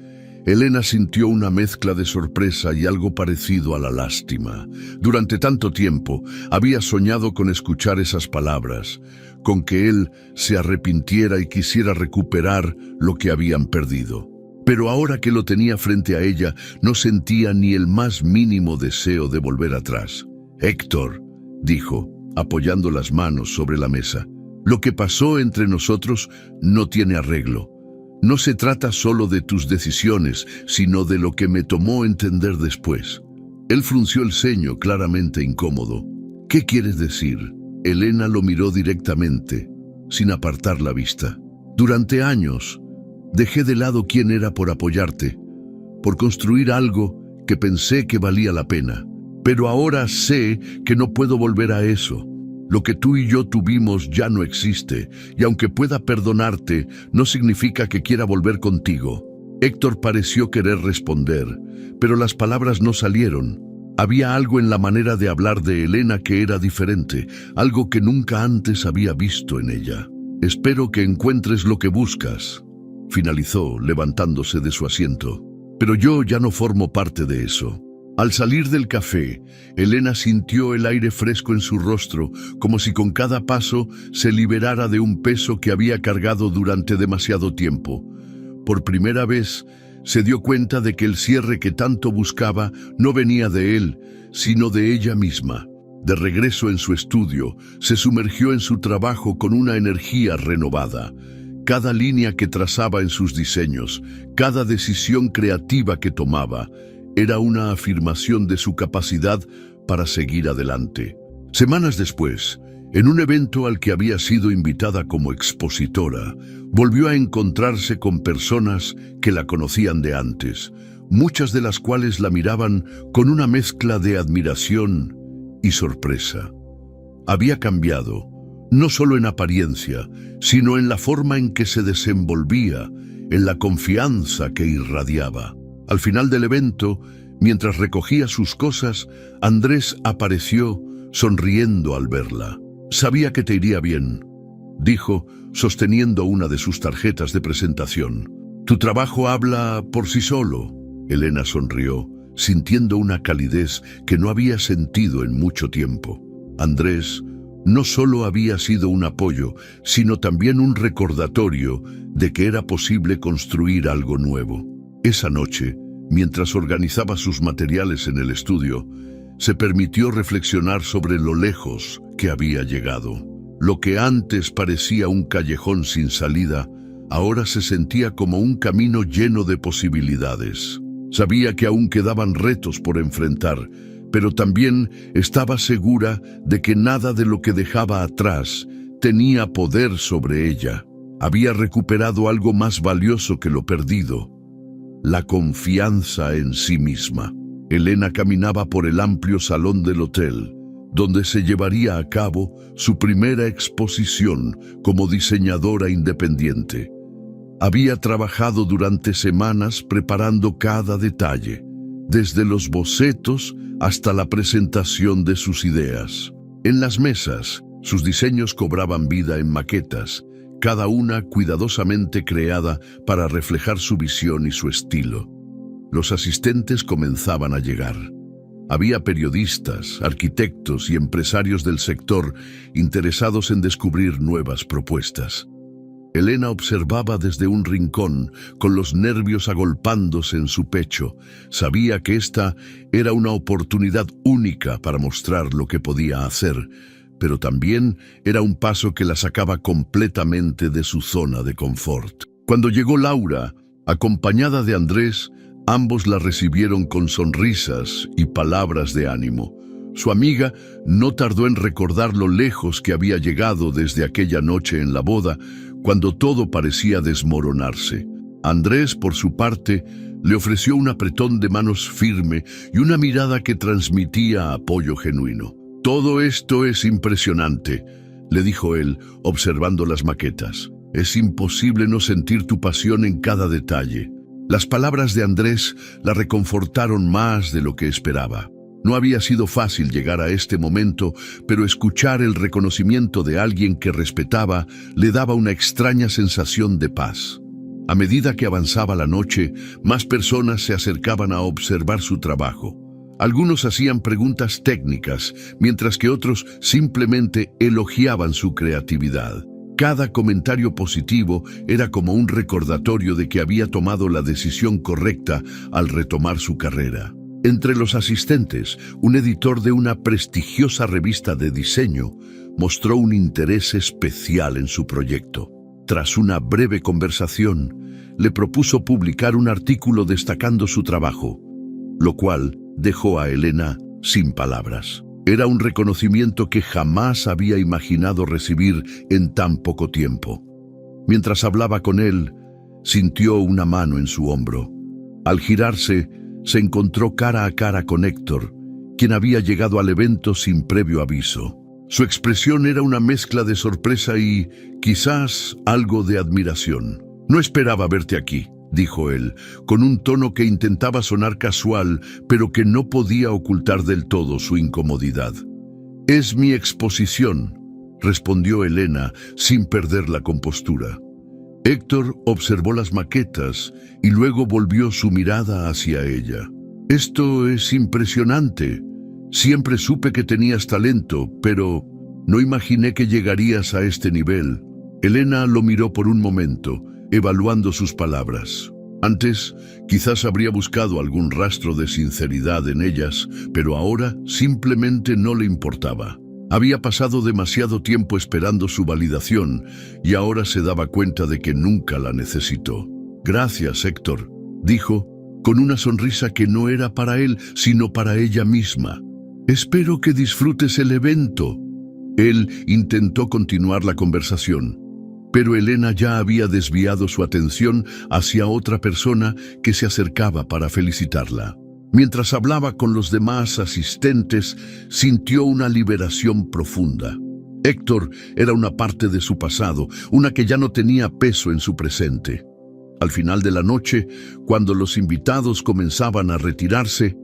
Elena sintió una mezcla de sorpresa y algo parecido a la lástima. Durante tanto tiempo había soñado con escuchar esas palabras, con que él se arrepintiera y quisiera recuperar lo que habían perdido. Pero ahora que lo tenía frente a ella, no sentía ni el más mínimo deseo de volver atrás. «Héctor», dijo, apoyando las manos sobre la mesa, «lo que pasó entre nosotros no tiene arreglo. No se trata solo de tus decisiones, sino de lo que me tomó entender después». Él frunció el ceño, claramente incómodo. «¿Qué quieres decir?». Elena lo miró directamente, sin apartar la vista. «Durante años, dejé de lado quién era por apoyarte, por construir algo que pensé que valía la pena. Pero ahora sé que no puedo volver a eso. Lo que tú y yo tuvimos ya no existe, y aunque pueda perdonarte, no significa que quiera volver contigo». Héctor pareció querer responder, pero las palabras no salieron. Había algo en la manera de hablar de Elena que era diferente, algo que nunca antes había visto en ella. «Espero que encuentres lo que buscas», finalizó, levantándose de su asiento. «Pero yo ya no formo parte de eso». Al salir del café, Elena sintió el aire fresco en su rostro, como si con cada paso se liberara de un peso que había cargado durante demasiado tiempo. Por primera vez, se dio cuenta de que el cierre que tanto buscaba no venía de él, sino de ella misma. De regreso en su estudio, se sumergió en su trabajo con una energía renovada. Cada línea que trazaba en sus diseños, cada decisión creativa que tomaba, era una afirmación de su capacidad para seguir adelante. Semanas después, en un evento al que había sido invitada como expositora, volvió a encontrarse con personas que la conocían de antes, muchas de las cuales la miraban con una mezcla de admiración y sorpresa. Había cambiado, no solo en apariencia, sino en la forma en que se desenvolvía, en la confianza que irradiaba. Al final del evento, mientras recogía sus cosas, Andrés apareció sonriendo al verla. «Sabía que te iría bien», dijo, sosteniendo una de sus tarjetas de presentación. «Tu trabajo habla por sí solo». Elena sonrió, sintiendo una calidez que no había sentido en mucho tiempo. Andrés no solo había sido un apoyo, sino también un recordatorio de que era posible construir algo nuevo. Esa noche, mientras organizaba sus materiales en el estudio, se permitió reflexionar sobre lo lejos que había llegado. Lo que antes parecía un callejón sin salida, ahora se sentía como un camino lleno de posibilidades. Sabía que aún quedaban retos por enfrentar, pero también estaba segura de que nada de lo que dejaba atrás tenía poder sobre ella. Había recuperado algo más valioso que lo perdido: la confianza en sí misma. Elena caminaba por el amplio salón del hotel, donde se llevaría a cabo su primera exposición como diseñadora independiente. Había trabajado durante semanas preparando cada detalle, desde los bocetos hasta la presentación de sus ideas. En las mesas, sus diseños cobraban vida en maquetas, cada una cuidadosamente creada para reflejar su visión y su estilo. Los asistentes comenzaban a llegar. Había periodistas, arquitectos y empresarios del sector interesados en descubrir nuevas propuestas. Elena observaba desde un rincón, con los nervios agolpándose en su pecho. Sabía que esta era una oportunidad única para mostrar lo que podía hacer, pero también era un paso que la sacaba completamente de su zona de confort. Cuando llegó Laura, acompañada de Andrés, ambos la recibieron con sonrisas y palabras de ánimo. Su amiga no tardó en recordar lo lejos que había llegado desde aquella noche en la boda, cuando todo parecía desmoronarse. Andrés, por su parte, le ofreció un apretón de manos firme y una mirada que transmitía apoyo genuino. «Todo esto es impresionante», le dijo él, observando las maquetas. «Es imposible no sentir tu pasión en cada detalle». Las palabras de Andrés la reconfortaron más de lo que esperaba. No había sido fácil llegar a este momento, pero escuchar el reconocimiento de alguien que respetaba le daba una extraña sensación de paz. A medida que avanzaba la noche, más personas se acercaban a observar su trabajo. Algunos hacían preguntas técnicas, mientras que otros simplemente elogiaban su creatividad. Cada comentario positivo era como un recordatorio de que había tomado la decisión correcta al retomar su carrera. Entre los asistentes, un editor de una prestigiosa revista de diseño mostró un interés especial en su proyecto. Tras una breve conversación, le propuso publicar un artículo destacando su trabajo, lo cual dejó a Elena sin palabras. Era un reconocimiento que jamás había imaginado recibir en tan poco tiempo. Mientras hablaba con él, sintió una mano en su hombro. Al girarse, se encontró cara a cara con Héctor, quien había llegado al evento sin previo aviso. Su expresión era una mezcla de sorpresa y, quizás, algo de admiración. «No esperaba verte aquí», dijo él, con un tono que intentaba sonar casual, pero que no podía ocultar del todo su incomodidad. «Es mi exposición», respondió Elena, sin perder la compostura. Héctor observó las maquetas y luego volvió su mirada hacia ella. «Esto es impresionante. Siempre supe que tenías talento, pero no imaginé que llegarías a este nivel». Elena lo miró por un momento, evaluando sus palabras. Antes, quizás habría buscado algún rastro de sinceridad en ellas, pero ahora simplemente no le importaba. Había pasado demasiado tiempo esperando su validación y ahora se daba cuenta de que nunca la necesitó. «Gracias, Héctor», dijo, con una sonrisa que no era para él, sino para ella misma. «Espero que disfrutes el evento». Él intentó continuar la conversación, pero Elena ya había desviado su atención hacia otra persona que se acercaba para felicitarla. Mientras hablaba con los demás asistentes, sintió una liberación profunda. Héctor era una parte de su pasado, una que ya no tenía peso en su presente. Al final de la noche, cuando los invitados comenzaban a retirarse,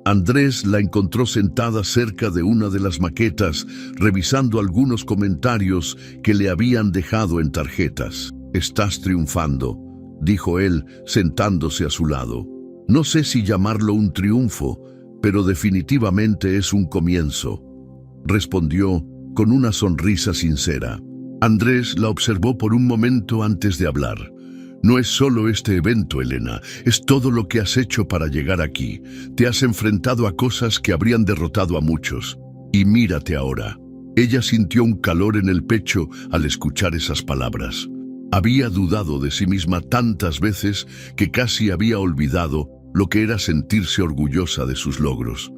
Andrés la encontró sentada cerca de una de las maquetas, revisando algunos comentarios que le habían dejado en tarjetas. «Estás triunfando», dijo él, sentándose a su lado. «No sé si llamarlo un triunfo, pero definitivamente es un comienzo», respondió con una sonrisa sincera. Andrés la observó por un momento antes de hablar. No es solo este evento, Elena, es todo lo que has hecho para llegar aquí. Te has enfrentado a cosas que habrían derrotado a muchos. Y mírate ahora. Ella sintió un calor en el pecho al escuchar esas palabras. Había dudado de sí misma tantas veces que casi había olvidado lo que era sentirse orgullosa de sus logros.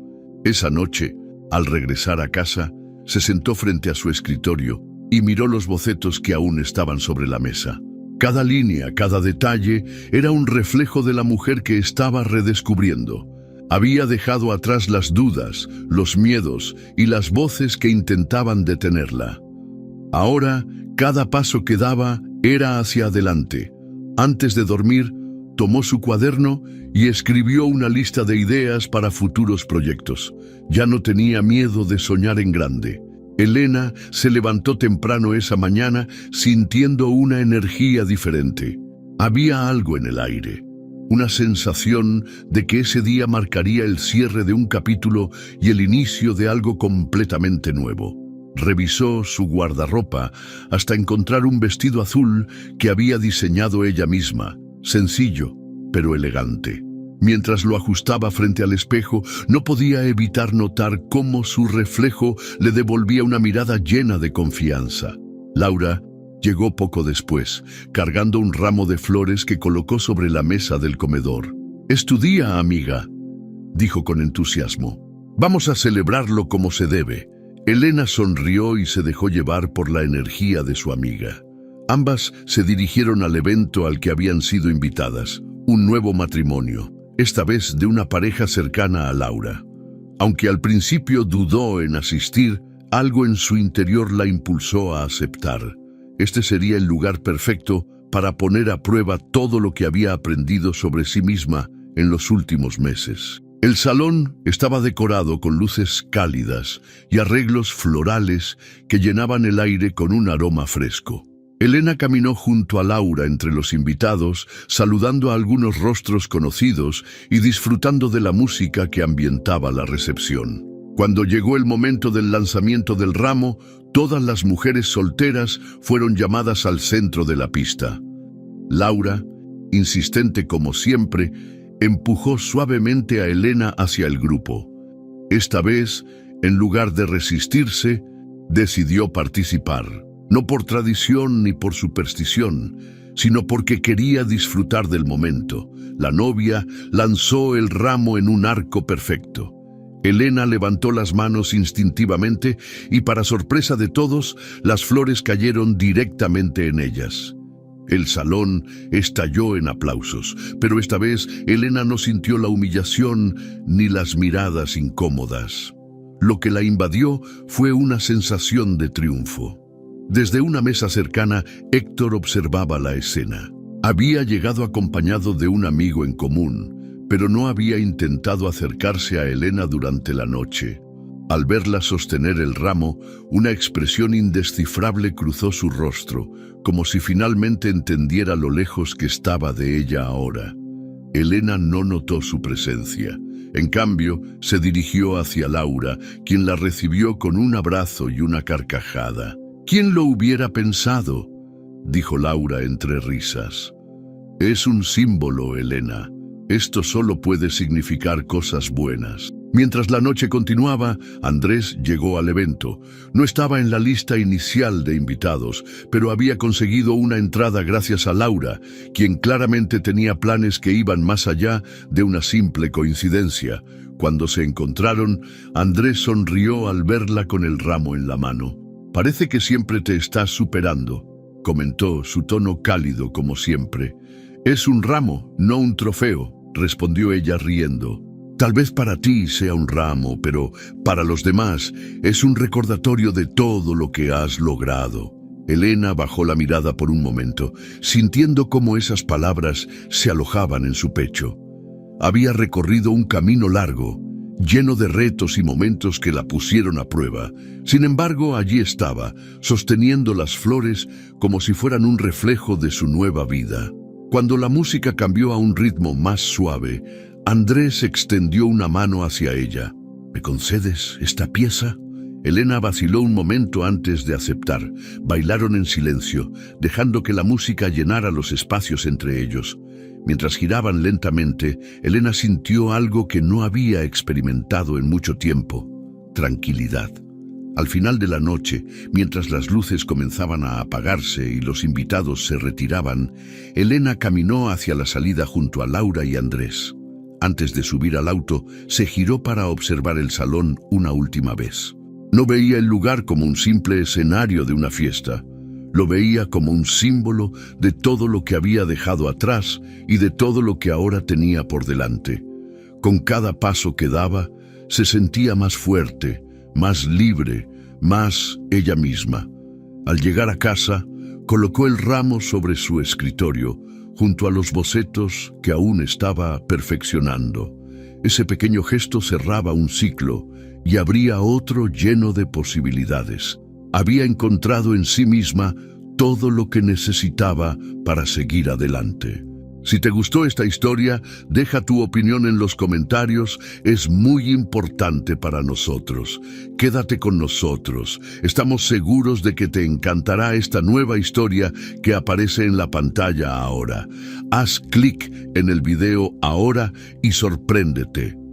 Esa noche, al regresar a casa, se sentó frente a su escritorio y miró los bocetos que aún estaban sobre la mesa. Cada línea, cada detalle, era un reflejo de la mujer que estaba redescubriendo. Había dejado atrás las dudas, los miedos y las voces que intentaban detenerla. Ahora, cada paso que daba era hacia adelante. Antes de dormir, tomó su cuaderno y escribió una lista de ideas para futuros proyectos. Ya no tenía miedo de soñar en grande. Elena se levantó temprano esa mañana sintiendo una energía diferente. Había algo en el aire, una sensación de que ese día marcaría el cierre de un capítulo y el inicio de algo completamente nuevo. Revisó su guardarropa hasta encontrar un vestido azul que había diseñado ella misma, sencillo, pero elegante. Mientras lo ajustaba frente al espejo, no podía evitar notar cómo su reflejo le devolvía una mirada llena de confianza. Laura llegó poco después, cargando un ramo de flores que colocó sobre la mesa del comedor. «Es tu día, amiga», dijo con entusiasmo. «Vamos a celebrarlo como se debe». Elena sonrió y se dejó llevar por la energía de su amiga. Ambas se dirigieron al evento al que habían sido invitadas, un nuevo matrimonio, esta vez de una pareja cercana a Laura. Aunque al principio dudó en asistir, algo en su interior la impulsó a aceptar. Este sería el lugar perfecto para poner a prueba todo lo que había aprendido sobre sí misma en los últimos meses. El salón estaba decorado con luces cálidas y arreglos florales que llenaban el aire con un aroma fresco. Elena caminó junto a Laura entre los invitados, saludando a algunos rostros conocidos y disfrutando de la música que ambientaba la recepción. Cuando llegó el momento del lanzamiento del ramo, todas las mujeres solteras fueron llamadas al centro de la pista. Laura, insistente como siempre, empujó suavemente a Elena hacia el grupo. Esta vez, en lugar de resistirse, decidió participar. No por tradición ni por superstición, sino porque quería disfrutar del momento. La novia lanzó el ramo en un arco perfecto. Elena levantó las manos instintivamente y, para sorpresa de todos, las flores cayeron directamente en ellas. El salón estalló en aplausos, pero esta vez Elena no sintió la humillación ni las miradas incómodas. Lo que la invadió fue una sensación de triunfo. Desde una mesa cercana, Héctor observaba la escena. Había llegado acompañado de un amigo en común, pero no había intentado acercarse a Elena durante la noche. Al verla sostener el ramo, una expresión indescifrable cruzó su rostro, como si finalmente entendiera lo lejos que estaba de ella ahora. Elena no notó su presencia. En cambio, se dirigió hacia Laura, quien la recibió con un abrazo y una carcajada. «¿Quién lo hubiera pensado?», dijo Laura entre risas. «Es un símbolo, Elena. Esto solo puede significar cosas buenas». Mientras la noche continuaba, Andrés llegó al evento. No estaba en la lista inicial de invitados, pero había conseguido una entrada gracias a Laura, quien claramente tenía planes que iban más allá de una simple coincidencia. Cuando se encontraron, Andrés sonrió al verla con el ramo en la mano. «Parece que siempre te estás superando», comentó, su tono cálido como siempre. «Es un ramo, no un trofeo», respondió ella riendo. «Tal vez para ti sea un ramo, pero para los demás es un recordatorio de todo lo que has logrado». Elena bajó la mirada por un momento, sintiendo cómo esas palabras se alojaban en su pecho. Había recorrido un camino largo, lleno de retos y momentos que la pusieron a prueba. Sin embargo, allí estaba, sosteniendo las flores como si fueran un reflejo de su nueva vida. Cuando la música cambió a un ritmo más suave, Andrés extendió una mano hacia ella. «¿Me concedes esta pieza?». Elena vaciló un momento antes de aceptar. Bailaron en silencio, dejando que la música llenara los espacios entre ellos. Mientras giraban lentamente, Elena sintió algo que no había experimentado en mucho tiempo: tranquilidad. Al final de la noche, mientras las luces comenzaban a apagarse y los invitados se retiraban, Elena caminó hacia la salida junto a Laura y Andrés. Antes de subir al auto, se giró para observar el salón una última vez. No veía el lugar como un simple escenario de una fiesta. Lo veía como un símbolo de todo lo que había dejado atrás y de todo lo que ahora tenía por delante. Con cada paso que daba, se sentía más fuerte, más libre, más ella misma. Al llegar a casa, colocó el ramo sobre su escritorio, junto a los bocetos que aún estaba perfeccionando. Ese pequeño gesto cerraba un ciclo y abría otro lleno de posibilidades. Había encontrado en sí misma todo lo que necesitaba para seguir adelante. Si te gustó esta historia, deja tu opinión en los comentarios, es muy importante para nosotros. Quédate con nosotros, estamos seguros de que te encantará esta nueva historia que aparece en la pantalla ahora. Haz clic en el video ahora y sorpréndete.